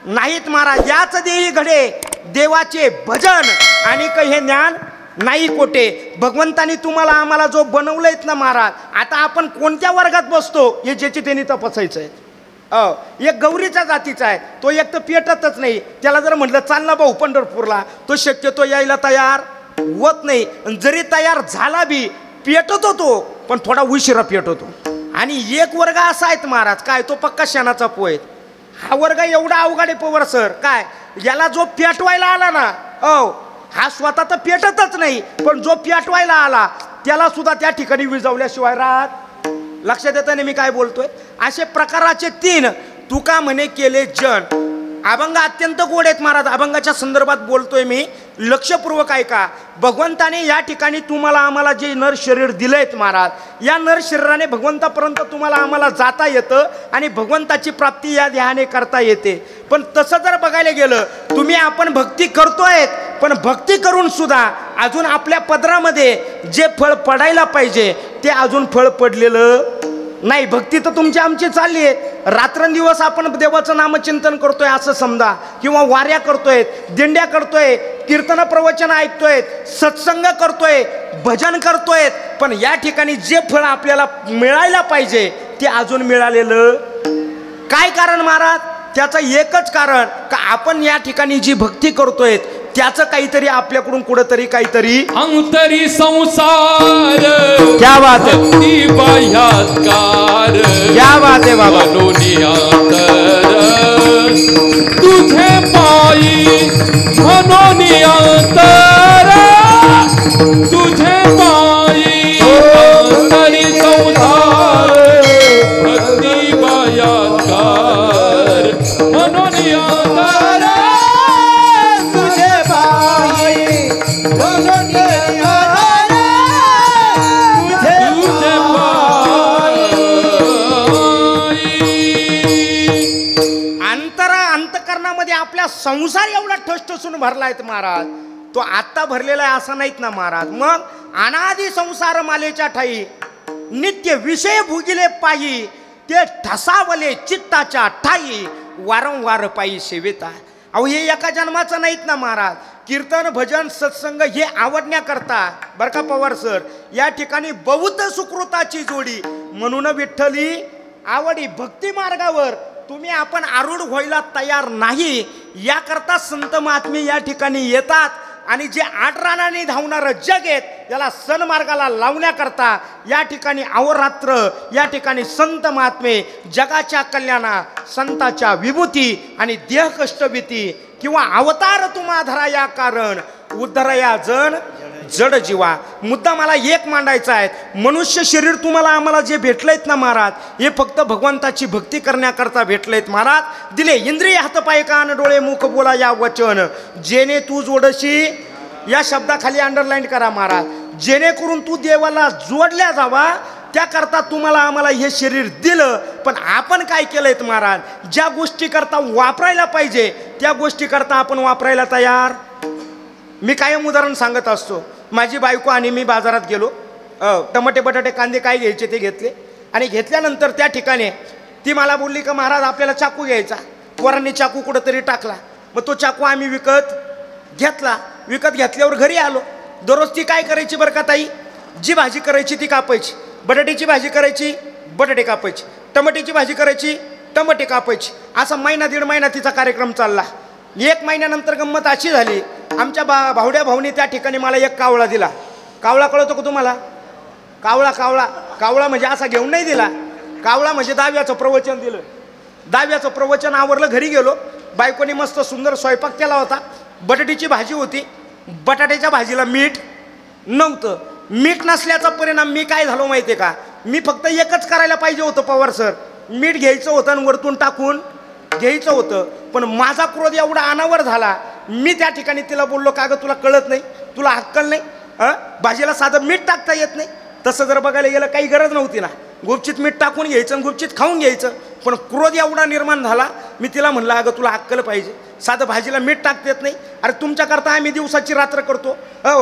नाहीत महाराज. याच देही घडे देवाचे भजन आणि हे ज्ञान नाही कोठे. भगवंतानी तुम्हाला आम्हाला जो बनवलंयत ना महाराज, आता आपण कोणत्या वर्गात बसतो हे ज्याची त्यांनी तपासायचं आहे. एक गौरीच्या जातीचा आहे, तो एक तर पेटतच नाही. त्याला जर म्हटलं चाल ना भाऊ पंढरपूरला, तो शक्यतो यायला तयार होत नाही. जरी तयार झाला बी पेटतो तो, पण थोडा उशिरा पेटतो. आणि एक वर्ग असा आहे महाराज काय तो पक्का शेणाचा पोहेत. हा वर्ग एवढा अवघड आहे पवार सर. काय याला जो पेटवायला आला ना हा स्वतः तर पेटतच नाही, पण जो पेटवायला आला त्याला सुद्धा त्या ठिकाणी विजवल्याशिवाय राहत. लक्षात येतं ना मी काय बोलतोय? असे प्रकाराचे 3 तुका म्हणे केले जन. अभंग अत्यंत गोड आहेत महाराज. अभंगाच्या संदर्भात बोलतोय मी, लक्षपूर्वक ऐका. भगवंताने या ठिकाणी तुम्हाला आम्हाला जे नर शरीर दिलंयत महाराज, या नर शरीराने भगवंतापर्यंत तुम्हाला आम्हाला जाता येतं आणि भगवंताची प्राप्ती या ध्याने करता येते. पण तसं जर बघायला गेलं तुम्ही आपण भक्ती करतोय, पण भक्ती करून सुद्धा अजून आपल्या पदरामध्ये जे फळ पडायला पाहिजे ते अजून फळ पडलेलं नाही. भक्ती तर तुमची आमची चालली आहे, रात्रंदिवस आपण देवाचं नामचिंतन करतोय असं समजा, किंवा वाऱ्या करतोय, दिंड्या करतोय, कीर्तन प्रवचन ऐकतोय, सत्संग करतोय, भजन करतोय, पण या ठिकाणी जे फळ आपल्याला मिळायला पाहिजे ते अजून मिळालेलं काय कारण महाराज? त्याचं एकच कारण का आपण या ठिकाणी जी भक्ती करतोय त्याचं काहीतरी आपल्याकडून कुठंतरी काहीतरी अंतरी संसार क्या बात है भक्ती बाह्यात्कार क्या बात है बाबा मनोनियांतर तुझे पायी मनोनियांतर तुझे पायी अंतरी संसार भक्ती बाह्यात्कार मनोनियांतर तुझे पायी तुझे अंतकरणामध्ये आपल्या संसार एवढा ठसठसून भरलाय महाराज. तो आता भरलेला आहे असं नाहीत ना महाराज. मग अनादि संसार मालेच्या ठाई नित्य विषय भुगिले पायी ते ठसावले चित्ताच्या ठाई वारंवार पायी सेविता. अहो हे एका जन्माचं नाहीत ना महाराज. कीर्तन भजन सत्संग हे आवडण्याकरता बरं का पवार सर या ठिकाणी बहुत सुकृताची जोडी म्हणून विठ्ठली आवडी भक्ती मार्गावर तुम्ही आपण आरूढ व्हायला तयार नाही याकरता संत महात्मे या ठिकाणी येतात. आणि जे 8 रानाने धावणारं जग आहेत त्याला सन्मार्गाला लावण्याकरता या ठिकाणी अहोरात्र या ठिकाणी संत महात्मे जगाच्या कल्याणा संताच्या विभूती आणि देह कष्टभीती किंवा अवतार तुम्हा धरा या कारण उद्धरया जण जड जीवा. मुद्दा मला एक मांडायचा आहे. मनुष्य शरीर तुम्हाला आम्हाला जे भेटलेत ना महाराज हे फक्त भगवंताची भक्ती करण्याकरता भेटलेत महाराज. दिले इंद्रिय हातपाय कान डोळे मुख बोला या वचन जेणे तू जोडशी या शब्दाखाली अंडरलाईन करा महाराज. जेणेकरून तू देवाला जोडल्या जावा त्याकरता तुम्हाला आम्हाला हे शरीर दिलं. पण आपण काय केलंय महाराज ज्या गोष्टी करता वापरायला पाहिजे त्या गोष्टी करता आपण वापरायला तयार. मी कायम उदाहरण सांगत असतो. माझी बायको आणि मी बाजारात गेलो. टमाटे बटाटे कांदे काय घ्यायचे ते घेतले आणि घेतल्यानंतर त्या ठिकाणी ती मला बोलली का महाराज आपल्याला चाकू घ्यायचा. पोरांनी चाकू कुठंतरी टाकला. मग तो चाकू आम्ही विकत घेतला. विकत घेतल्यावर घरी आलो. दररोज ती काय करायची बरं का ताई जी भाजी करायची ती कापायची. बटाट्याची भाजी करायची बटाटे कापायची. टमाट्याची भाजी करायची टमाटे कापायची. असा महिना 1.5 महिना तिचा कार्यक्रम चालला. 1 महिन्यानंतर गंमत अशी झाली आमच्या भावड्या भाऊनी त्या ठिकाणी मला एक कावळा दिला. कावळा कळतो का तुम्हाला? कावळा कावळा कावळा म्हणजे असा घेऊन नाही दिला. कावळा म्हणजे 10व्याचं प्रवचन दिलं. 10व्याचं प्रवचन आवरलं. घरी गेलो. बायकोनी मस्त सुंदर स्वयंपाक केला होता. बटाट्याची भाजी होती. बटाट्याच्या भाजीला मीठ नव्हतं. मीठ नसल्याचा परिणाम मी काय झालो माहिती आहे का मी फक्त एकच करायला पाहिजे होतं पवार सर. मीठ घ्यायचं होतं आणि वरतून टाकून घ्यायचं होतं. पण माझा क्रोध एवढा अनावर झाला मी त्या ठिकाणी तिला बोललो का गं तुला कळत नाही तुला अक्कल नाही भाजीला साधं मीठ टाकता येत नाही. तसं जर बघायला गेलं काही गरज नव्हती ना. गुपचित मीठ टाकून घ्यायचं आणि गुपचित खाऊन घ्यायचं. पण क्रोध एवढा निर्माण झाला मी तिला म्हणलं अगं तुला अक्कल पाहिजे साधं भाजीला मीठ टाकता येत नाही. अरे तुमच्याकरता आम्ही दिवसाची रात्र करतो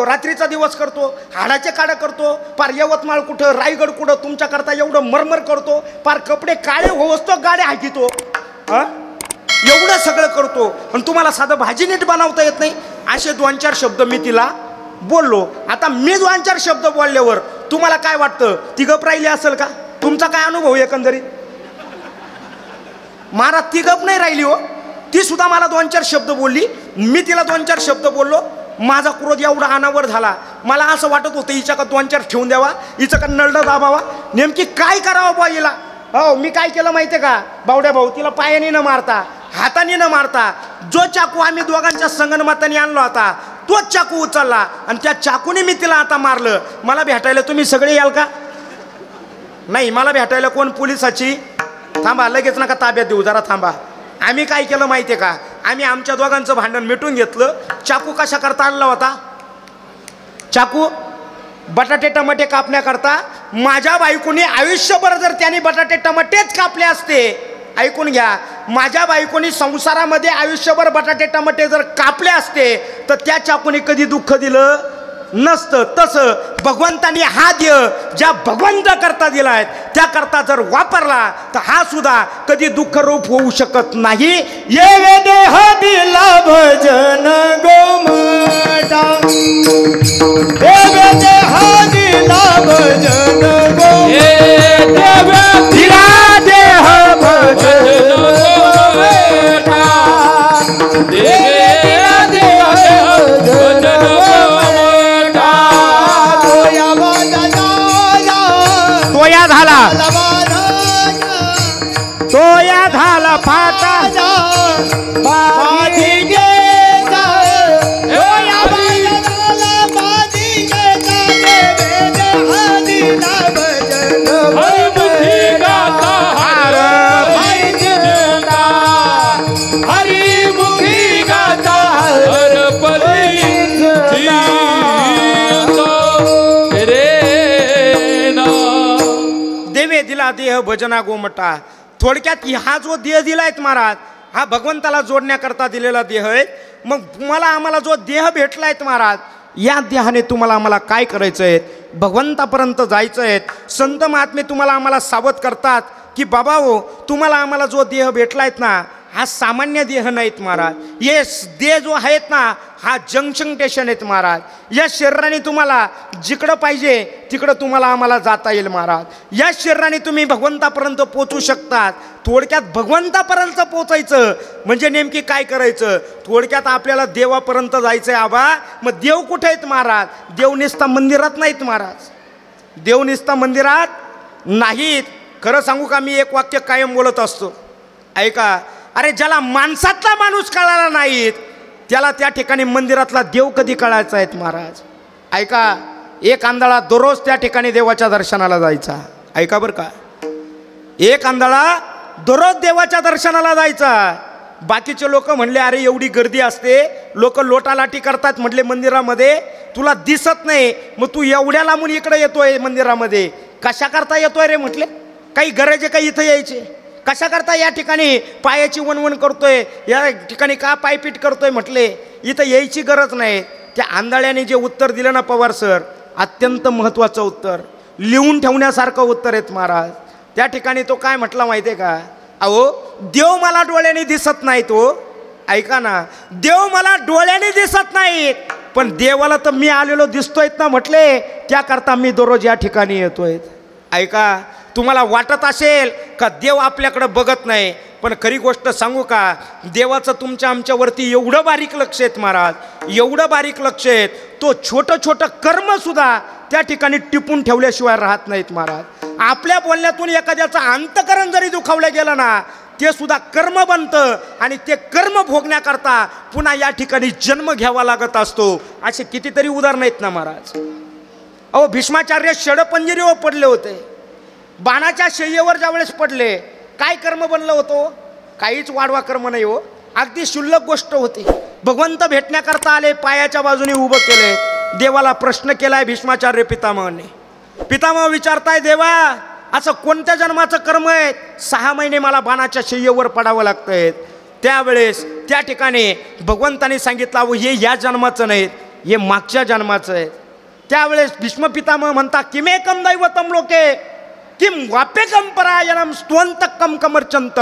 रात्रीचा दिवस करतो हाडाचे काढं करतो पार यवतमाळ कुठं रायगड कुठं तुमच्याकरता एवढं मरमर करतो पार कपडे काळे होवसतो गाड्या हाकितो एवढं सगळं करतो पण तुम्हाला साधं भाजी नीट बनवता येत नाही. असे 2-4 शब्द मी तिला बोललो. आता मी 2-4 शब्द बोलल्यावर तुम्हाला काय वाटतं ती गप राहिली असेल का? तुमचा काय अनुभव एकंदरीत? महाराज ती गप नाही राहिली हो. ती सुद्धा मला 2-4 शब्द बोलली. मी तिला 2-4 शब्द बोललो. माझा क्रोध एवढा अनावर झाला मला असं वाटत होतं हिच्या का 2-4 ठेवून द्यावा हिचं का नळडं दाबावा नेमकी काय करावं बा हिला. हो मी काय केलं माहिती आहे का बावड्या भाऊ तिला पायाने न मारता हाताने न मारता जो चाकू आम्ही दोघांच्या संगनमताने आणला होता तोच चाकू उचलला आणि त्या चाकूने मी तिला आता मारलं. मला भेटायला तुम्ही सगळे याल का? नाही मला भेटायला कोण पोलिसाची थांबा लगेच नका ताब्यात देऊ जरा थांबा. आम्ही काय केलं माहिती आहे का आम्ही आमच्या दोघांचं भांडण मिटून घेतलं. चाकू कशा करता आणला होता? चाकू बटाटे टमाटे कापण्याकरता. माझ्या बायकोनी आयुष्यभर जर त्याने बटाटे टमाटेच कापले असते ऐकून घ्या माझ्या बायकोनी संसारामध्ये आयुष्यभर बटाटे टमाटे जर कापले असते तर त्या चाकूने कधी दुःख दिलं नसतं. तसं भगवंतानी हा देह ज्या भगवंत करता दिलाय त्याकरता जर वापरला तर हा सुद्धा कधी दुःख रूप होऊ शकत नाही. ये देह दिला भजन गोमटा देव देह दिला भजन दिला देह भजन गोमटा देव देह या झाला तो या झाला फाटा दिला देह भजना गोमटा. थोडक्यात हा जो देह दिलाय महाराज हा भगवंताला जोडण्याकरता दिलेला देह आहे. मग तुम्हाला आम्हाला जो देह भेटलाय महाराज या देहाने तुम्हाला आम्हाला काय करायचं आहे भगवंतापर्यंत जायचं आहे. संत महात्मे तुम्हाला आम्हाला सावध करतात की बाबा हो तुम्हाला आम्हाला जो देह भेटलायत ना हा सामान्य देह नाहीत महाराज. हे देह जो आहेत ना हा जंक्शन स्टेशन आहेत महाराज. या शरीराने तुम्हाला जिकडं पाहिजे तिकडं तुम्हाला आम्हाला जाता येईल महाराज. या शरीराने तुम्ही भगवंतापर्यंत पोचू शकतात. थोडक्यात भगवंतापर्यंत पोचायचं म्हणजे नेमकी काय करायचं थोडक्यात आपल्याला देवापर्यंत जायचं आहे. आबा मग देव कुठे आहेत महाराज. देव निस्ता मंदिरात नाहीत महाराज. देव निस्ता मंदिरात नाहीत. खरं सांगू का मी एक वाक्य कायम बोलत असतो ऐका. अरे ज्याला माणसातला माणूस कळाला नाहीत त्याला त्या ठिकाणी मंदिरातला देव कधी कळायचा आहेत महाराज. ऐका एक आंधळा दररोज त्या ठिकाणी देवाच्या दर्शनाला जायचा. ऐका बरं का एक आंधळा दररोज देवाच्या दर्शनाला जायचा. बाकीचे लोक म्हणले अरे एवढी गर्दी असते लोक लोटालाटी करतात म्हटले मंदिरामध्ये तुला दिसत नाही मग तू एवढ्या लांबून इकडे येतोय मंदिरामध्ये कशा करता येतोय रे म्हटले. काही गरज आहे का इथं यायचे कशा करता या ठिकाणी पायाची वणवण करतोय या ठिकाणी का पायपीट करतोय म्हटले इथं यायची गरज नाही. त्या आंधळ्याने जे उत्तर दिलं ना पवार सर अत्यंत महत्त्वाचं उत्तर लिहून ठेवण्यासारखं उत्तर आहेत महाराज. त्या ठिकाणी तो काय म्हटला माहिती आहे का अहो देव मला डोळ्याने दिसत नाही. तो ऐका ना देव मला डोळ्याने दिसत नाहीत पण देवाला तर मी आलेलो दिसतोयत ना म्हटले त्याकरता मी दररोज या ठिकाणी येतोय. ऐका तुम्हाला वाटत असेल का देव आपल्याकडे बघत नाही पण खरी गोष्ट सांगू का देवाचं तुमच्या आमच्यावरती एवढं बारीक लक्ष आहेत महाराज एवढं बारीक लक्ष आहेत. तो छोटं छोटं कर्मसुद्धा त्या ठिकाणी टिपून ठेवल्याशिवाय राहत नाहीत महाराज. आपल्या बोलण्यातून एखाद्याचं अंतकरण जरी दुखावलं गेलं ना ते सुद्धा कर्म बनतं आणि ते कर्म भोगण्याकरता पुन्हा या ठिकाणी जन्म घ्यावा लागत असतो. असे कितीतरी उदाहरण आहेत ना महाराज. अहो भीष्माचार्य षडपंजरीवर पडले होते बाणाच्या शय्येवर ज्यावेळेस पडले काय कर्म बनलं होतं काहीच वाढवा कर्म नाही हो. अगदी क्षुल्लक गोष्ट होती. भगवंत भेटण्याकरता आले पायाच्या बाजूने उभं केले देवाला प्रश्न केलाय भीष्माचार्य पितामहाने. पितामह विचारताय देवा असं कोणत्या जन्माचं कर्म आहे 6 महिने मला बाणाच्या शय्येवर पडावं लागतंय. त्यावेळेस त्या ठिकाणी भगवंताने सांगितलं अहो हे या जन्माचं नाहीत हे मागच्या जन्माचं आहे. त्यावेळेस भीष्म पितामह म्हणता किमेकम दैवतम लोके किम वाप्यकम परायणम स्तवंतकम कमर्चंत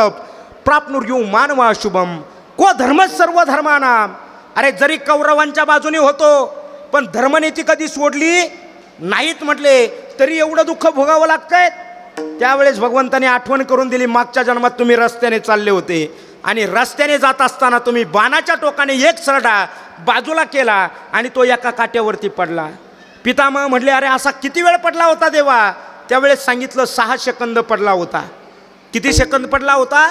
प्राप्नुर्यू मानवा शुभम को धर्म सर्व धर्मानाम. अरे जरी कौरवांच्या बाजूने होतो पण धर्मनीती कधी सोडली नाहीत म्हटले तरी एवढं दुःख भोगावं लागतंय. त्यावेळेस भगवंताने आठवण करून दिली मागच्या जन्मात तुम्ही रस्त्याने चालले होते आणि रस्त्याने जात असताना तुम्ही बाणाच्या टोकाने एक सरडा बाजूला केला आणि तो एका काट्यावरती पडला. पितामह म्हटले अरे असा किती वेळ पडला होता देवा. त्यावेळेस सांगितलं 6 सेकंद पडला होता. किती सेकंद पडला होता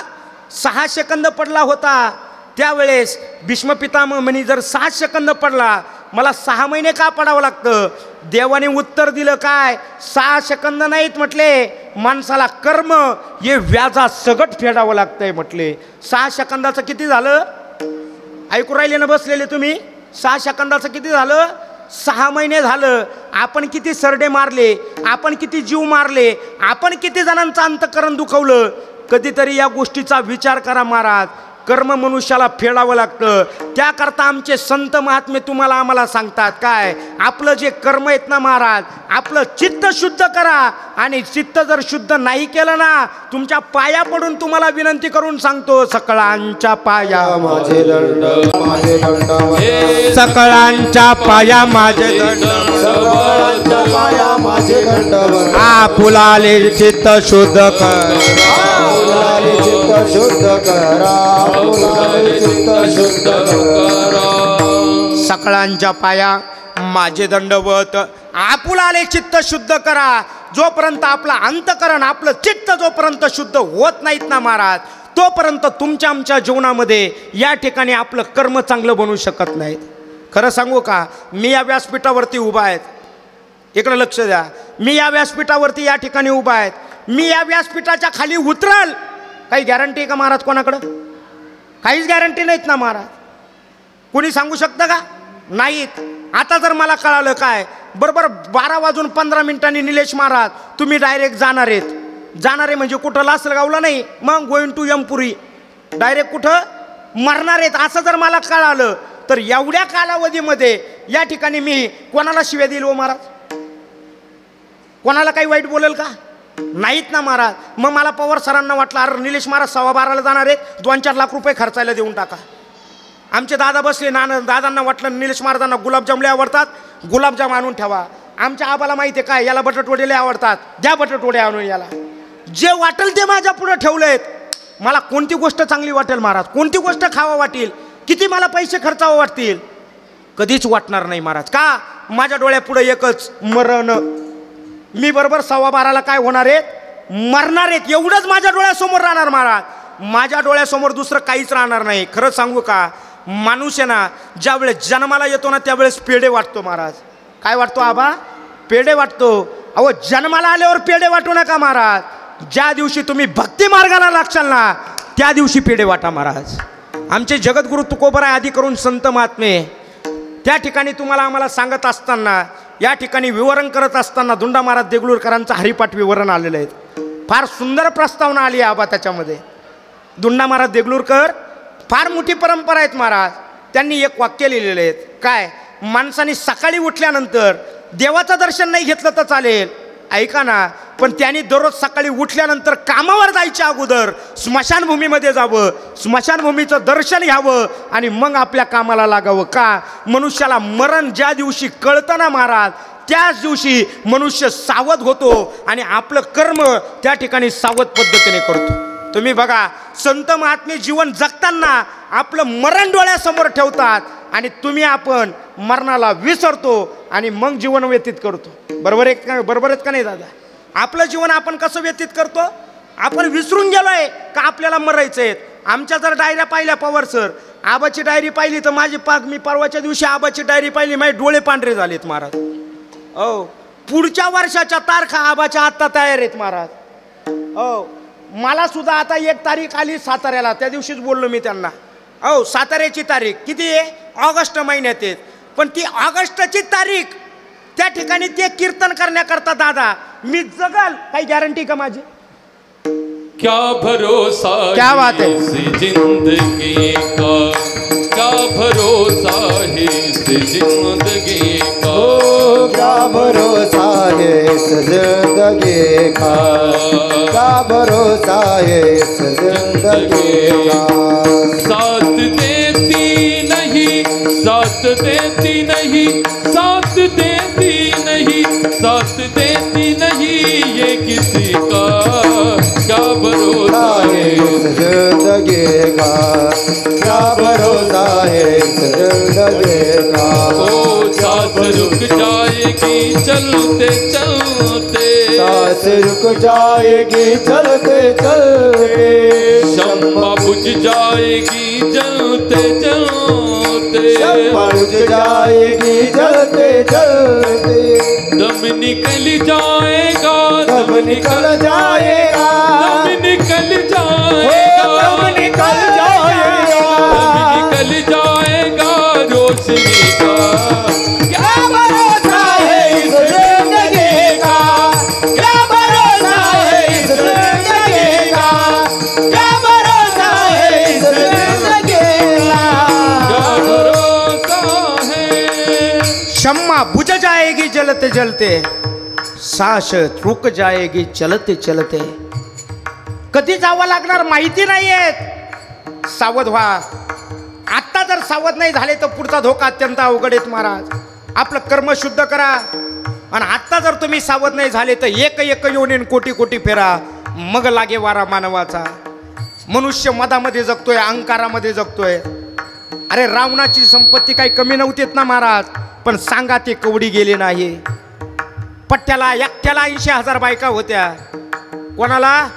6 सेकंद पडला होता. त्यावेळेस भीष्म पितामह म्हणे जर 6 सेकंद पडला मला 6 महिने का पडावं लागतं. देवाने उत्तर दिलं काय 6 सेकंद नाहीत म्हटले माणसाला कर्म हे व्याजा सगट फेडावं लागतंय म्हटले. 6 सेकंदाचं किती झालं ऐकू राहिले ना बसलेले तुम्ही. 6 सेकंदाचं किती झालं 6 महिने झालं. आपण किती सरडे मारले आपण किती जीव मारले आपण किती जणांचं अंतकरण दुखवलं. कधीतरी या गोष्टीचा विचार करा महाराज. कर्म मनुष्याला फेडावं लागतं. त्याकरता आमचे संत महात्मे तुम्हाला आम्हाला सांगतात काय आपलं जे कर्म आहेत ना महाराज आपलं चित्त शुद्ध करा आणि चित्त जर शुद्ध नाही केलं ना तुमच्या पाया पडून तुम्हाला विनंती करून सांगतो सकळांच्या पाया माझे दंड माझे दंड सकळांच्या पाया माझे दंड सकळांच्या पाया माझे दंड आपुलाले चित्त शुद्ध कर आपुलाले चित्त शुद्ध करा सकळांच्या पाया माझे दंडवत आपुलाले चित्त शुद्ध करा जोपर्यंत आपला अंतकरण आपलं चित्त जोपर्यंत शुद्ध होत नाहीत ना महाराज, तोपर्यंत तुमच्या आमच्या जीवनामध्ये या ठिकाणी आपलं कर्म चांगलं बनवू शकत नाहीत. खरं सांगू का, मी या व्यासपीठावरती उभा आहे, इकडं लक्ष द्या, मी या व्यासपीठावरती या ठिकाणी उभा आहे, मी या व्यासपीठाच्या खाली उतरल, काही गॅरंटी आहे का महाराज कोणाकडं? काहीच गॅरंटी नाहीत ना महाराज. कोणी सांगू शकतं का? नाहीत. आता जर मला कळालं काय, बरोबर 12:15 निलेश महाराज तुम्ही डायरेक्ट जाणार आहे म्हणजे कुठं लासलगावला नाही, मग गोइंग टू यमपुरी, डायरेक्ट कुठं मरणार आहेत असं जर मला कळालं, तर एवढ्या कालावधीमध्ये या ठिकाणी मी कोणाला शिव्या देईल हो महाराज? कोणाला काही वाईट बोलेल का? नाहीत ना महाराज. मग मला पवार सरांना वाटलं, अरे निलेश महाराज 12:15 जाणार आहेत, 2-4 लाख रुपये खर्चायला देऊन टाका. आमचे दादा बसले, दादांना वाटलं निलेश महाराजांना गुलाबजाम लय आवडतात, गुलाबजाम आणून ठेवा. आमच्या आबाला माहिती आहे काय, याला बटाटवडे लय आवडतात, द्या बटाटवडे आणून याला. जे वाटेल ते माझ्या पुढे ठेवलेत. मला कोणती गोष्ट चांगली वाटेल महाराज, कोणती गोष्ट खावा वाटेल, किती मला पैसे खर्चावं वाटतील, कधीच वाटणार नाही महाराज. का? माझ्या डोळ्यापुढे एकच मरण. मी बरोबर 12:15 काय होणार आहेत? मरणार आहेत. एवढंच माझ्या डोळ्यासमोर राहणार महाराज. माझ्या डोळ्यासमोर दुसरं काहीच राहणार नाही. खरं सांगू का, माणूस आहे ना, ज्या वेळेस जन्माला येतो ना त्यावेळेस पेढे वाटतो महाराज. काय वाटतो आबा? पेढे वाटतो. अहो जन्माला आल्यावर पेढे वाटू नका महाराज. ज्या दिवशी तुम्ही भक्ती मार्गाला लागशाल ना त्या दिवशी पेढे वाटा महाराज. आमचे जगद्गुरु तुकोबराय आदी करून संत महात्मे त्या ठिकाणी तुम्हाला आम्हाला सांगत असताना, या ठिकाणी विवरण करत असताना धुंडा महाराज देगलूरकरांचं हरिपाठ विवरण आलेलं आहे. फार सुंदर प्रस्तावना आली आहे आबा त्याच्यामध्ये. धुंडा महाराज देगलूरकर फार मोठी परंपरा आहेत महाराज. त्यांनी एक वाक्य लिहिलेलं आहे. काय? माणसाने सकाळी उठल्यानंतर देवाचं दर्शन नाही घेतलं तर चालेल, ऐका ना, पण त्यांनी दररोज सकाळी उठल्यानंतर कामावर जायच्या अगोदर स्मशानभूमीमध्ये जावं, स्मशानभूमीचं दर्शन घ्यावं आणि मग आपल्या कामाला लागावं. का? मनुष्याला मरण ज्या दिवशी कळतं ना महाराज, त्याच दिवशी मनुष्य सावध होतो आणि आपलं कर्म त्या ठिकाणी सावध पद्धतीने करतो. तुम्ही बघा, संत महात्मे जीवन जगताना आपलं मरण डोळ्यासमोर ठेवतात आणि तुम्ही आपण मरणाला विसरतो आणि मग जीवन व्यतीत करतो. बरोबर आहे का नाही दादा? आपलं जीवन आपण कसं व्यतीत करतो? आपण विसरून गेलोय का आपल्याला मरायचं आहे. आमच्या जर डायऱ्या पाहिल्या पवार सर, आबाची डायरी पाहिली तर माझी मी परवाच्या दिवशी आबाची डायरी पाहिली, माझे डोळे पांढरे झालेत महाराज. हो, पुढच्या वर्षाच्या तारखा आबाच्या आत्ता तयार आहेत महाराज. हो, मला सुद्धा आता 1 तारीख आली साताऱ्याला, त्या दिवशीच बोललो मी त्यांना. हो, साताऱ्याची तारीख किती आहे? ऑगस्ट महिन्यात आहे. पण ती ऑगस्टची तारीख त्या ठिकाणी ते कीर्तन करण्याकरता दादा मी जगल, काही गॅरंटी का माझी? क्या भरोसा, क्या बात है, जिंदगी का क्या भरोसा है इस जिंदगी का, क्या भरोसा है इस जिंदगी का, क्या भरोसा है इस जिंदगी का. साथ देती नहीं, साथ देती नहीं, साथ देती नहीं, साथ देती नहीं ये किसी का, क्या भरोसा है इस जिंदगी का, क्या भरोसा है इस जिंदगी का. ओ सांस रुक जाएगी चलते चलते, सांस रुक जाएगी चलते चलते, शम्मा बुझ जाएगी जलते जलते, शम्मा बुझ जाएगी जलते जलते, दम निकल जाएगा, दम निकल जाएगा, दम निकल जाएगा, दम निकल जाएगा, दम निकल जाएगा रोशनी का. क्या भरोसा है इस जिंदगी का, क्या भरोसा है इस जिंदगी का, क्या भरोसा है इस जिंदगी का. क्या भरोसा है. शम्मा बुझ जाएगी जलते जलते, सांस रुक जाएगी चलते चलते. कधी जावं लागणार माहिती नाहीये. सावध व्हा. आत्ता जर सावध नाही झाले तर पुढचा धोका अत्यंत अवघड आहे महाराज. आपलं कर्म शुद्ध करा आणि आत्ता जर तुम्ही सावध नाही झाले तर एक एक योनीन कोटी कोटी फेरा, मग लागे वारा मानवाचा. मनुष्य मदामध्ये जगतोय, अहंकारामध्ये जगतोय. अरे रावणाची संपत्ती काही कमी नव्हतीत ना महाराज, पण सांगा ते कवडी गेले नाही. पट्ट्याला एकट्याला 80,000 बायका होत्या. कोणाला?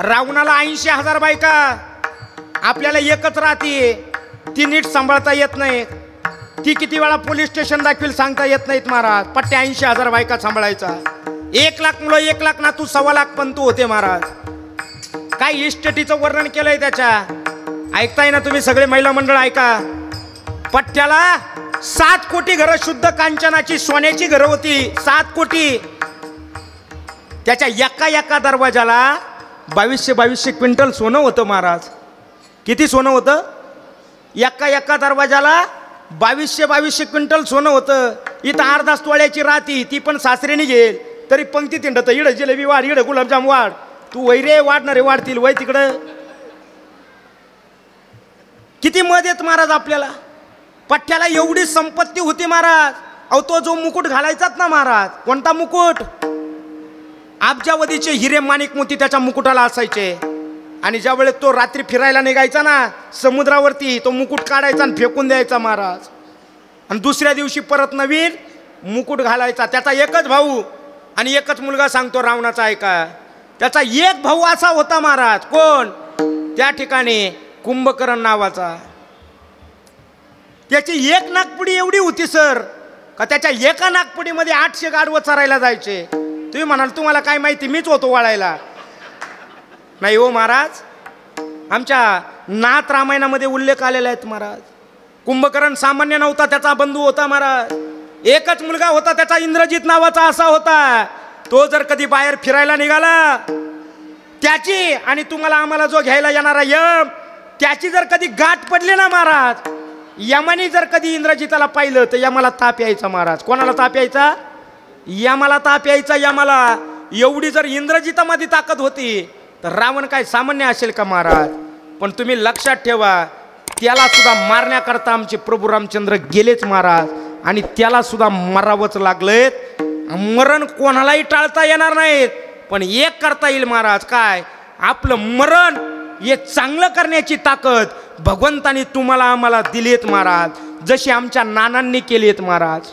रावणाला 80,000 बायका. आपल्याला एकच राहते, ती नीट सांभाळता येत नाही. ती किती वेळा पोलीस स्टेशन दाखवील सांगता येत नाहीत महाराज. पट्ट्या 80,000 बायका सांभाळायचा. 1 लाख मुलं, 1 लाख नातू, 1.25 लाख पण तू होते महाराज. काय इस्टेटीचं वर्णन केलंय त्याच्या, ऐकताय ना तुम्ही सगळे महिला मंडळ ऐका. पट्ट्याला 7 कोटी घरं शुद्ध कांचनाची सोन्याची घरं होती. 7 कोटी. त्याच्या एका दरवाजाला 2200 क्विंटल सोनं होतं महाराज. किती सोनं होतं? एका दरवाजाला 2200 क्विंटल सोनं होतं. इथं 8-10 तोळ्याची राहती, ती पण सासरेने घेईल तरी पंक्ती तिंडत. इडं जिलेबी वाढ, इडं गुलाबजाम वाढ. तू वैरे वाढणारे वाढतील, वय तिकडं. किती मत येत महाराज आपल्याला. पट्ट्याला एवढी संपत्ती होती महाराज. अहो तो जो मुकुट घालायचाच ना महाराज, कोणता मुकुट? अब्जावधीचे हिरे माणिक मोती त्याच्या मुकुटाला असायचे. आणि ज्या वेळेस तो रात्री फिरायला निघायचा ना समुद्रावरती, तो मुकुट काढायचा आणि फेकून द्यायचा महाराज. आणि दुसऱ्या दिवशी परत नवीन मुकुट घालायचा. त्याचा एकच भाऊ आणि एकच मुलगा सांगतो रावणाचा, ऐका. त्याचा एक भाऊ असा होता महाराज. कोण? त्या ठिकाणी कुंभकर्ण नावाचा. त्याची एक नागपुडी एवढी होती सर, का त्याच्या एका नागपुडीमध्ये 800 गाढवं चरायला जायचे. तुम्ही म्हणाल तुम्हाला काय माहिती, मीच होतो वाळायला. नाही हो महाराज, आमच्या नाथ रामायणामध्ये उल्लेख आलेला आहे महाराज. कुंभकर्ण सामान्य नव्हता, त्याचा बंधू होता महाराज. एकच मुलगा होता त्याचा, इंद्रजित नावाचा असा होता. तो जर कधी बाहेर फिरायला निघाला, त्याची आणि तुम्हाला आम्हाला जो घ्यायला येणारा यम, त्याची जर कधी गाठ पडली ना महाराज, यमाने जर कधी इंद्रजिताला पाहिलं तर यमाला ताप यायचा महाराज. कोणाला ताप यायचा? यमाला ताप यायचा. यमाला एवढी जर इंद्रजितामध्ये ताकद होती तर रावण काय सामान्य असेल का महाराज? पण तुम्ही लक्षात ठेवा, त्याला सुद्धा मारण्याकरता आमचे प्रभू रामचंद्र गेलेच महाराज. आणि त्याला सुद्धा मरावंच लागलंय. मरण कोणालाही टाळता येणार नाहीत, पण एक करता येईल महाराज. काय? आपलं मरण हे चांगलं करण्याची ताकद भगवंतानी तुम्हाला आम्हाला दिलीत महाराज. जशी आमच्या नानांनी केलीत महाराज.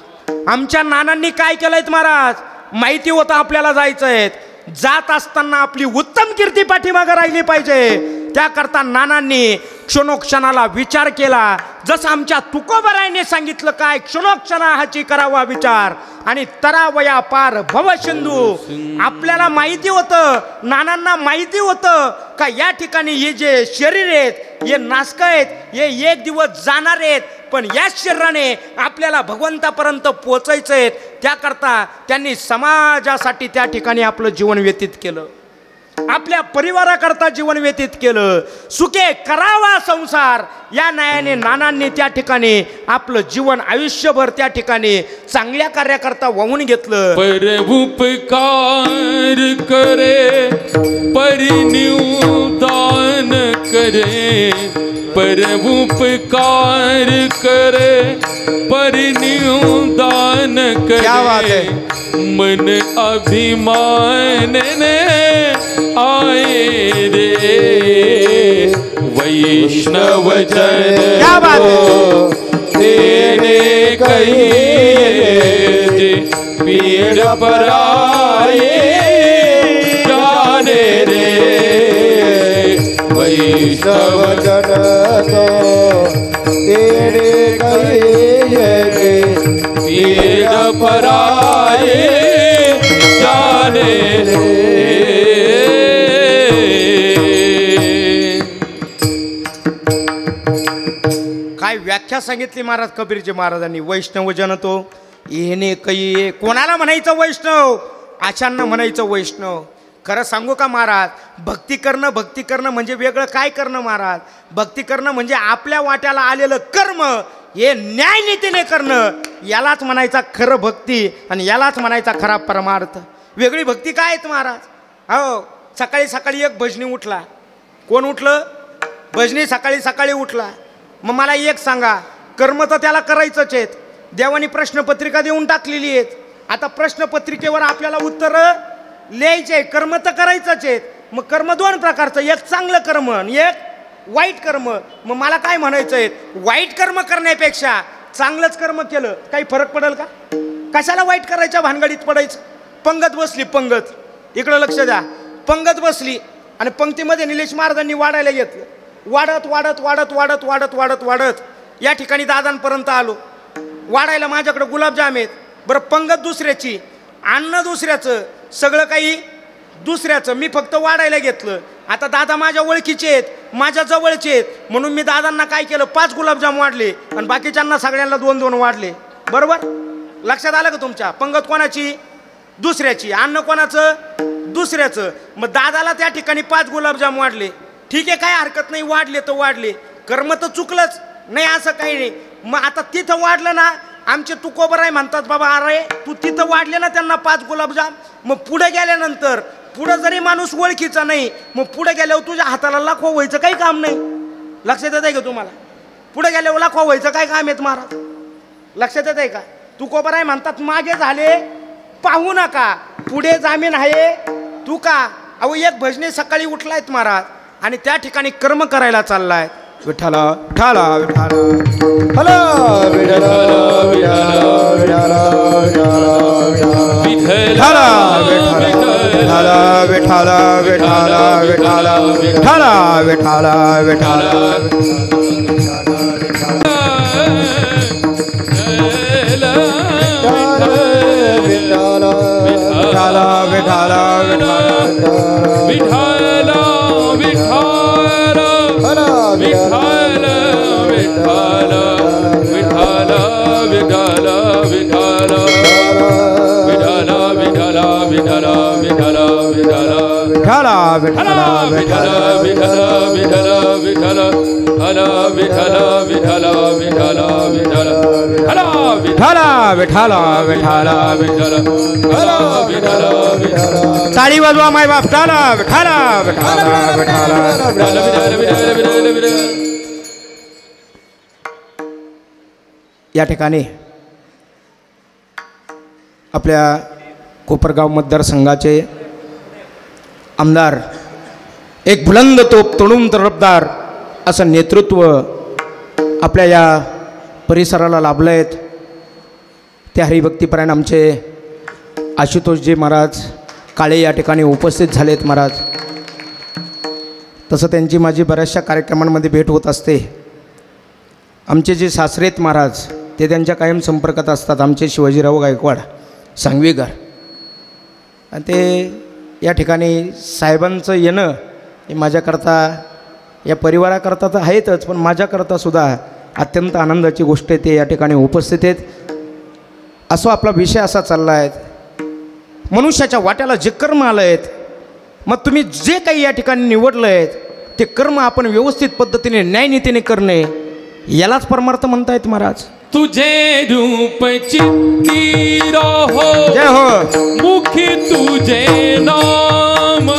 आमच्या नानांनी काय केलंय महाराज? माहिती होतं आपल्याला जायचंय. जात असताना आपली उत्तम कीर्ती पाठीमागं राहिली पाहिजे. त्याकरता नानांनी क्षणोक्षणाला विचार केला. जसं आमच्या तुकोबरायने सांगितलं, काय? क्षणोक्षणा हाची करावा विचार आणि तरावया पार भवसिंधू. आपल्याला माहिती होतं, नानांना माहिती होतं का या ठिकाणी हे जे शरीर आहेत हे नासक आहेत, हे एक दिवस जाणार आहेत. पण या शरीराने आपल्याला भगवंतापर्यंत पोचायचंय. त्याकरता त्यांनी समाजासाठी त्या ठिकाणी आपलं जीवन व्यतीत केलं. आपल्या परिवाराकरता जीवन व्यतीत केलं. सुखे करावा संसार या न्यायाने नानांनी त्या ठिकाणी आपलं जीवन आयुष्यभर त्या ठिकाणी चांगल्या कार्याकरता वाहून घेतलं. परउपकार करे परिनिदान करे, परउपकार करे परिनिदान करे. मन अभिमान ने आए रे वैष्णव जन को तेरे कहिए जे पीड़ पराए जाने रे वैष्णव जन को तेरे कहिए पीड़ पराए जाने रे. काय व्याख्या सांगितली महाराज कबीरजी महाराजांनी. वैष्णव जन तो येणे काही. कोणाला म्हणायचं वैष्णव? आचांना म्हणायचं वैष्णव. खरं सांगू का महाराज, भक्ती करणं म्हणजे वेगळं काय करणं महाराज? भक्ती करणं म्हणजे आपल्या वाट्याला आलेलं कर्म हे न्यायनीतीने करणं, यालाच म्हणायचा खरं भक्ती आणि यालाच म्हणायचा खरा परमार्थ. वेगळी भक्ती काय आहेत महाराज? हो, सकाळी सकाळी एक भजनी उठला. कोण उठलं? भजनी सकाळी सकाळी उठला. मग मला एक सांगा, कर्म तर त्याला करायचंच आहेत. देवानी प्रश्नपत्रिका देऊन टाकलेली आहेत. आता प्रश्नपत्रिकेवर आपल्याला उत्तर लिहायचे. कर्म तर करायचंच आहेत. मग कर्म 2 प्रकारचं, एक चांगलं कर्म आणि एक वाईट कर्म. मग मला काय म्हणायचं आहे, वाईट कर्म करण्यापेक्षा चांगलंच कर्म केलं काही फरक पडेल का? कशाला वाईट करायच्या भानगडीत पडायचं? पंगत बसली, पंगत इकडं लक्ष द्या. पंगत बसली आणि पंक्तीमध्ये निलेश महाराजांनी वाढायला घेतलं. वाढत वाढत वाढत वाढत वाढत वाढत वाढत या ठिकाणी दादांपर्यंत आलो. वाढायला माझ्याकडे गुलाबजाम आहेत. बरं, पंगत दुसऱ्याची, अन्न दुसऱ्याचं, सगळं काही दुसऱ्याचं, मी फक्त वाढायला घेतलं. आता दादा माझ्या ओळखीचे आहेत, माझ्या जवळचे आहेत, म्हणून मी दादांना काय केलं, 5 गुलाबजाम वाढले आणि बाकीच्यांना सगळ्यांना 2-2 वाढले. बरोबर लक्षात आलं का तुमच्या? पंगत कोणाची? दुसऱ्याची. अन्न कोणाचं? दुसऱ्याचं. मग दादाला त्या ठिकाणी 5 गुलाबजाम वाढले. ठीक आहे, काय हरकत नाही, वाढले तर वाढले, कर्म तर चुकलंच नाही असं काही नाही. मग आता तिथं वाढलं ना, आमचे तुकोबराय म्हणतात, बाबा अरे तू तिथं वाढले ना त्यांना 5 गुलाबजाम, मग पुढे गेल्यानंतर पुढं जरी माणूस ओळखीचा नाही, मग पुढे गेल्यावर तुझ्या हाताला लाखो व्हायचं काही काम नाही. लक्षात येत आहे का तुम्हाला? पुढे गेल्यावर लाखो व्हायचं काय काम आहेत महाराज? लक्षात येत आहे का? तुकोबराय म्हणतात, मागे झाले पाहू नका, पुढे जामीन आहे तू का. अहो, एक भजने सकाळी उठलायत महाराज आणि त्या ठिकाणी कर्म करायला चाललाय. विठ्ठला विठ्ठला विठ्ठला हला विठला विठ्ठला विठ्ठला विठ्ठला विठ्ठला विठ्ठला विठ्ठला विठ्ठला ताळी वाजवा माय बाप. विठ्ठला विठ्ठला विठ्ठला विठ्ठला. या ठिकाणी आपल्या कोपरगाव मतदारसंघाचे आमदार, एक बुलंद तोप, तरुण तरफदार असं नेतृत्व आपल्या या परिसराला लाभलं आहेत. ते हरिभक्तीपरायण आमचे आशुतोषजी महाराज काळे या ठिकाणी उपस्थित झालेत महाराज. तसं त्यांची माझी बऱ्याचशा कार्यक्रमांमध्ये भेट होत असते. आमचे जे सासरेत महाराज ते त्यांच्या कायम संपर्कात असतात, आमचे शिवाजीराव गायकवाड सांगवीकर. आणि ते या ठिकाणी साहेबांचं येणं हे माझ्याकरता, या परिवाराकरता तर आहेतच, पण माझ्याकरता सुद्धा अत्यंत आनंदाची गोष्ट आहे. ते या ठिकाणी उपस्थित आहेत. असं आपला विषय असा चालला आहे, मनुष्याच्या वाट्याला जे कर्म आलं आहेत, मग तुम्ही जे काही या ठिकाणी निवडलं आहेत ते कर्म आपण व्यवस्थित पद्धतीने न्यायनीतीने करणे, यालाच परमार्थ म्हणतायत महाराज. तुझे रूप चित्ती रहो, जय हो. मुखी तुझे नाम,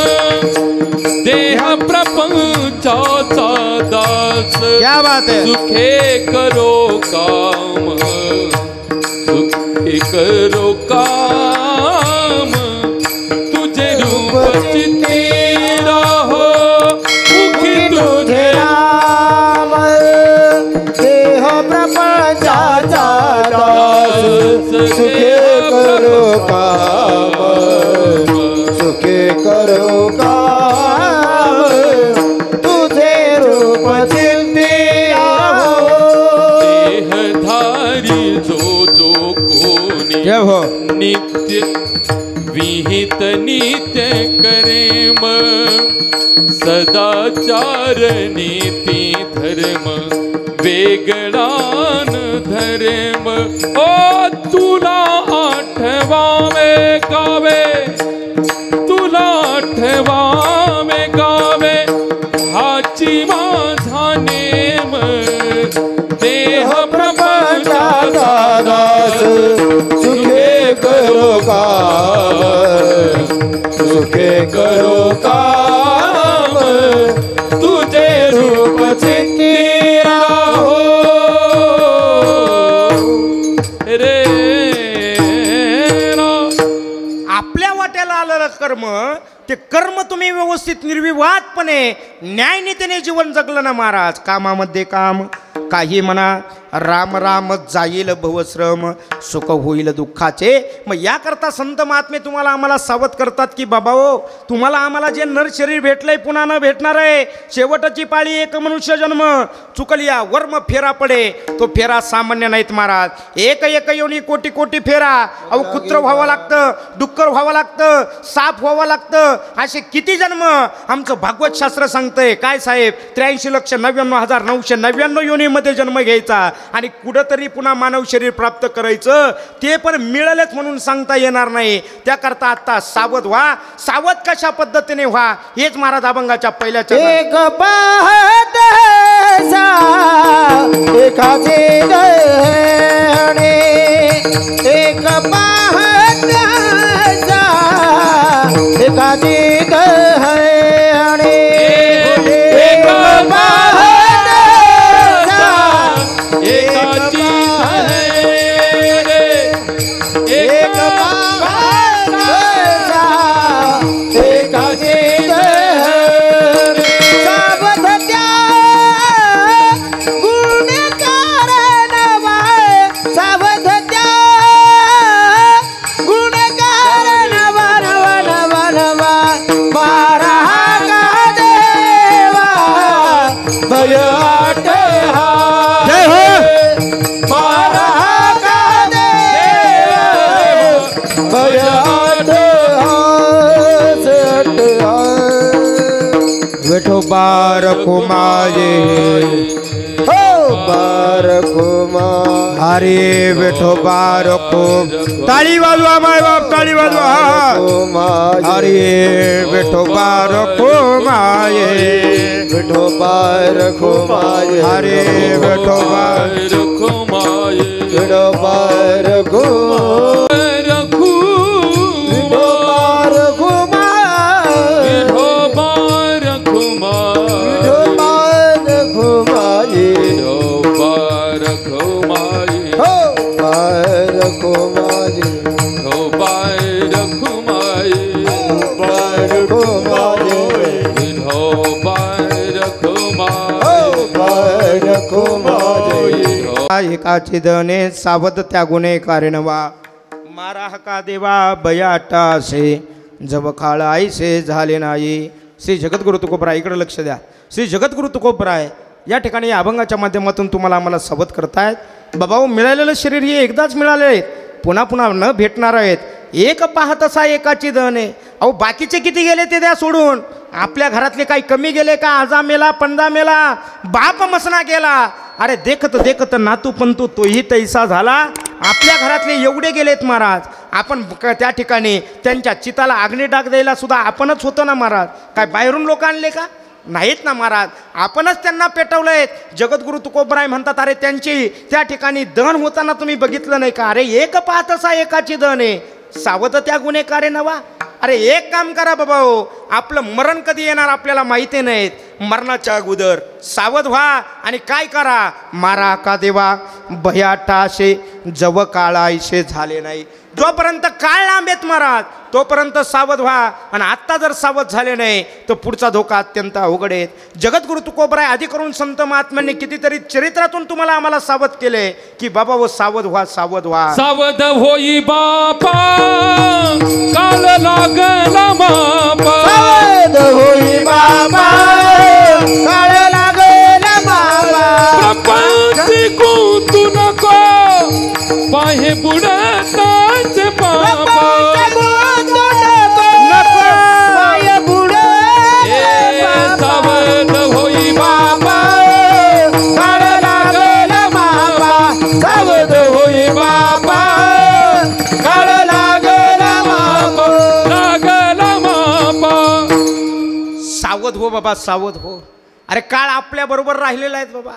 देह प्रपंचाचा दास, क्या बात है. सुखे करो काम, सुखे करो काम. तुझे रूप चित्ती रहो, मुखी तुझे नाम, देह प्रपंचाचा दास, सुखे करो काम, सुखे करो काम. तुझे रूप चित्ती आहो, देहधारी जो कोणी जय हो. नित्य विहित नित्य करेम, सदाचार नीती धर्म वेगळान धर्म. ओ तुला आठवावे गावे, तुला आठवावे गावे, हाची माझा नेम. देह प्रपंचाचा दास, सुखे करो काम, सुखे करो काम. तुझे रूप चित्ती राहो रे. आपल्या वाट्याला आलेलं कर्म, ते कर्म तुम्ही व्यवस्थित निर्विवादपणे न्यायनीतीने जीवन जगलं ना महाराज. कामामध्ये काम, काही म्हणा, राम राम जाईल भवश्रम सुख होईल दुःखाचे. मग याकरता संत महात्मे तुम्हाला आम्हाला सावध करतात की बाबा हो, तुम्हाला आम्हाला जे नर शरीर भेटलंय पुन्हा न भेटणार आहे. शेवटची पाळी एक मनुष्य जन्म, चुकलिया वर्म फेरा पडे. तो फेरा सामान्य नाहीत महाराज. एक एक योनी कोटी कोटी फेरा. अहो कुत्र व्हावं लागतं, डुक्कर व्हावं लागतं, साप व्हावं लागतं. असे किती जन्म आमचं भागवत शास्त्र सांगतंय. काय साहेब, 83,99,999 योनीमध्ये जन्म घ्यायचा आणि कुठंतरी पुन्हा मानव शरीर प्राप्त करायचं. ते पण मिळालेच म्हणून सांगता येणार नाही. त्याकरता आता सावध व्हा. सावध कशा पद्धतीने व्हा हेच महाराज अभंगाच्या पहिल्या एक पाहत एकाचे गहणे, एक पाहत एकाचे गहणे, एक पाहत एकाची एक पाहत एकाचे गहणे. सावध त्या गुणकार नवा, सावध त्या गुणकार नवा नवा नवा नवा. मारा का देवा भय आटहा, मारा का देवा भय आटहा से अटहा. विठोबा रखो माझे, हो बारको मा अरे विठोबा रखो. ताळी वाजवा माय बाप, ताळी वाजवा. अरे विठोबा रखो माये, विठोबा रखो माये, अरे विठोबा रखो माये, विठोबा रखो, रखू विठोबा रखो माये, विठोबा रखो माये, विठोबा रखो माये, विठोबा रखो माये, हो बार रखो माये, विठोबा रखो माये, बार रखो माये, विठोबा रखो हो माये, बार रखो माये. एकाची धने सावध त्या गुणे कारणवा. मारा हका देवा बयाटासे जब काळ आईसे झाले नाही. श्री जगद्गुरु तुकोबराय इकडे लक्ष द्या. श्री जगद्गुरु तुकोबराय या ठिकाणी या अभंगाच्या माध्यमातून तुम्हाला आम्हाला सावध करतायत. बाबाओ, मिळालेलं शरीर हे एकदाच मिळाले आहेत, पुन्हा पुन्हा न भेटणार आहेत. एक पाहत असा एकाची धने. अहो बाकीचे किती गेले ते द्या सोडून. आपल्या घरातले काही कमी गेले का? आजा मेला, पंडा मेला, बाप मसना गेला. अरे देखत देखत नातू पंतू तोही तैसा झाला. आपल्या घरातले एवढे गेलेत महाराज. आपण त्या ठिकाणी त्यांच्या चिताला अग्नी डाग द्यायला सुद्धा आपणच होतो ना महाराज. काय बाहेरून लोक आणले का? नाहीत ना महाराज. आपणच त्यांना पेटवलंय. जगद्गुरु तुकोबराय म्हणतात, अरे त्यांची त्या ठिकाणी दहन होताना तुम्ही बघितलं नाही का? अरे एक पाहत असा एकाची दहन आहे, सावध त्या गुन्हेकारे नवा. अरे एक काम करा बाबा हो, आपलं मरण कधी येणार आपल्याला माहिती नाहीत. मरणाच्या अगोदर सावध व्हा आणि काय करा? मारा का देवा भयाटाशे जव काळायशे झाले नाही. जोपर्यंत काळ लांबेत महाराज तोपर्यंत सावध व्हा. आणि आत्ता जर सावध झाले नाही तर पुढचा धोका अत्यंत अवघड आहे. जगद्गुरु तुकोबराय आधी करून संत महात्म्यांनी कितीतरी चरित्रातून तुम्हाला आम्हाला सावध केले की बाबा वो सावध व्हा, सावध व्हा. सावध होई बापा काल लागला मापा, सावध होई बाबा काळ लागला बाबा. प्रपंच तू नको पाहे बुडताच बापा. सावध होई बाबा काळ लागला मापा, सावध होई बापा काळ लागला मापा, लागला मापा. सावध हो बाबा, सावध हो. अरे काळ आपल्या बरोबर राहिलेला आहे बाबा.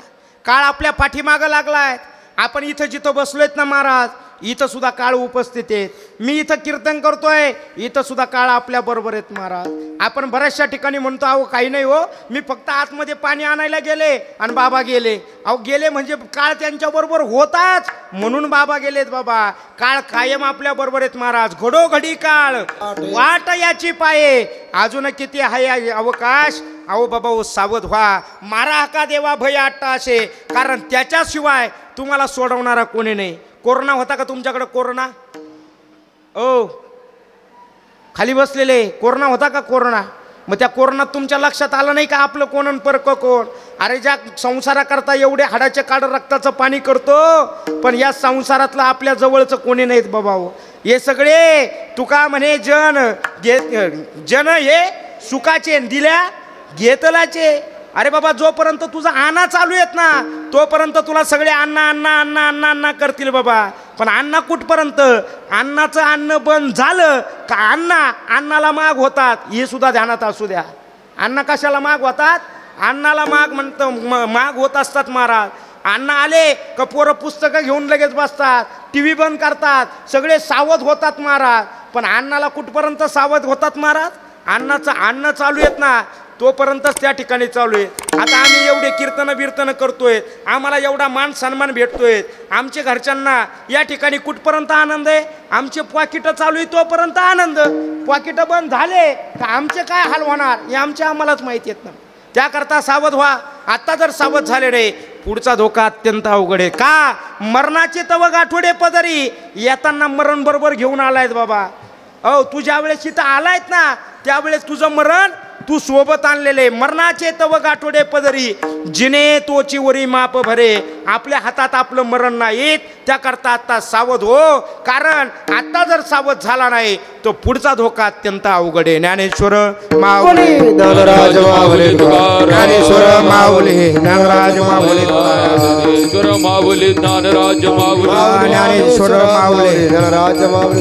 काळ आपल्या पाठीमागं लागलाय. आपण इथं जिथं बसलोयत ना महाराज, इथं सुद्धा काळ उपस्थित आहेत. मी इथं कीर्तन करतोय, इथं सुद्धा काळ आपल्या बरोबर आहेत महाराज. आपण बऱ्याचशा ठिकाणी म्हणतो अहो काही नाही हो, मी फक्त आतमध्ये पाणी आणायला गेले आणि बाबा गेले. अहो गेले म्हणजे काळ त्यांच्या बरोबर होताच म्हणून बाबा गेलेत बाबा. काळ कायम आपल्या बरोबर आहेत महाराज. घडोघडी काळ वाट याची पाये, अजून किती आहे अवकाश. अहो बाबा ओ सावध व्हा. मारा हका देवा भय आट्टा असे, कारण त्याच्याशिवाय तुम्हाला सोडवणारा कोणी नाही. कोरोना होता का तुमच्याकडे? कोरोना ओ खाली बसलेले, कोरोना होता का? कोरोना. मग त्या कोरोनात तुमच्या लक्षात आलं नाही का आपलं कोण आणि परक कोण? अरे ज्या संसाराकरता एवढे हाडाचे काढ रक्ताचं पाणी करतो, पण या संसारातलं आपल्या जवळचं कोणी नाहीत बाबा. हे सगळे तुका म्हणे जन हे सुखाचे दिल्या घेतलाचे. अरे बाबा जोपर्यंत तुझा आणा चालू येत ना तोपर्यंत तुला सगळे अण्णा अण्णा अण्णा अण्णा अण्णा करतील बाबा. पण अण्णा कुठपर्यंत? अण्णाचं अन्न बंद झालं का अण्णाला माग होतात, हे सुद्धा ध्यानात असू द्या. अण्णा कशाला माग होतात? अण्णाला माग म्हणतं माग होत असतात महाराज. अण्णा आले का पोरं पुस्तकं घेऊन लगेच बसतात, टी व्ही बंद करतात, सगळे सावध होतात महाराज. पण अण्णाला कुठपर्यंत सावध होतात महाराज? अण्णाचं अन्न चालू येत ना तोपर्यंतच त्या ठिकाणी चालू आहे. आता आम्ही एवढे कीर्तन बिर्तन करतोय, आम्हाला एवढा मान सन्मान भेटतोय, आमच्या घरच्यांना या ठिकाणी कुठपर्यंत आनंद आहे? आमचे पॉकेटं चालू आहे तोपर्यंत आनंद. पॉकेटं बंद झाले का आमचे काय हाल होणार हे आम्हालाच माहिती येत ना. त्याकरता सावध व्हा. आता जर सावध झाले रे पुढचा धोका अत्यंत अवघड आहे. का? मरणाचे तव गाठोडे पदरी, येताना मरण बरोबर घेऊन आलायत बाबा. तू ज्या वेळेस इथं आलायत ना त्यावेळेस तुझं मरण तू सोबत आणलेले. मरणाचे तव गाठोडे पदरी, जिने तोची वरी माप भरे. आपल्या हातात आपलं मरण नाही, त्याकरता आता सावध हो. कारण आता जर सावध झाला नाही तो पुढचा धोका अत्यंत अवघड आहे. ज्ञानेश्वर माऊली ज्ञानराज माऊली ज्ञानेश्वर माऊली ज्ञानराज माऊली ज्ञानेश्वर माऊली ज्ञानराज माऊली ज्ञानेश्वर माऊली ज्ञानराज माऊली.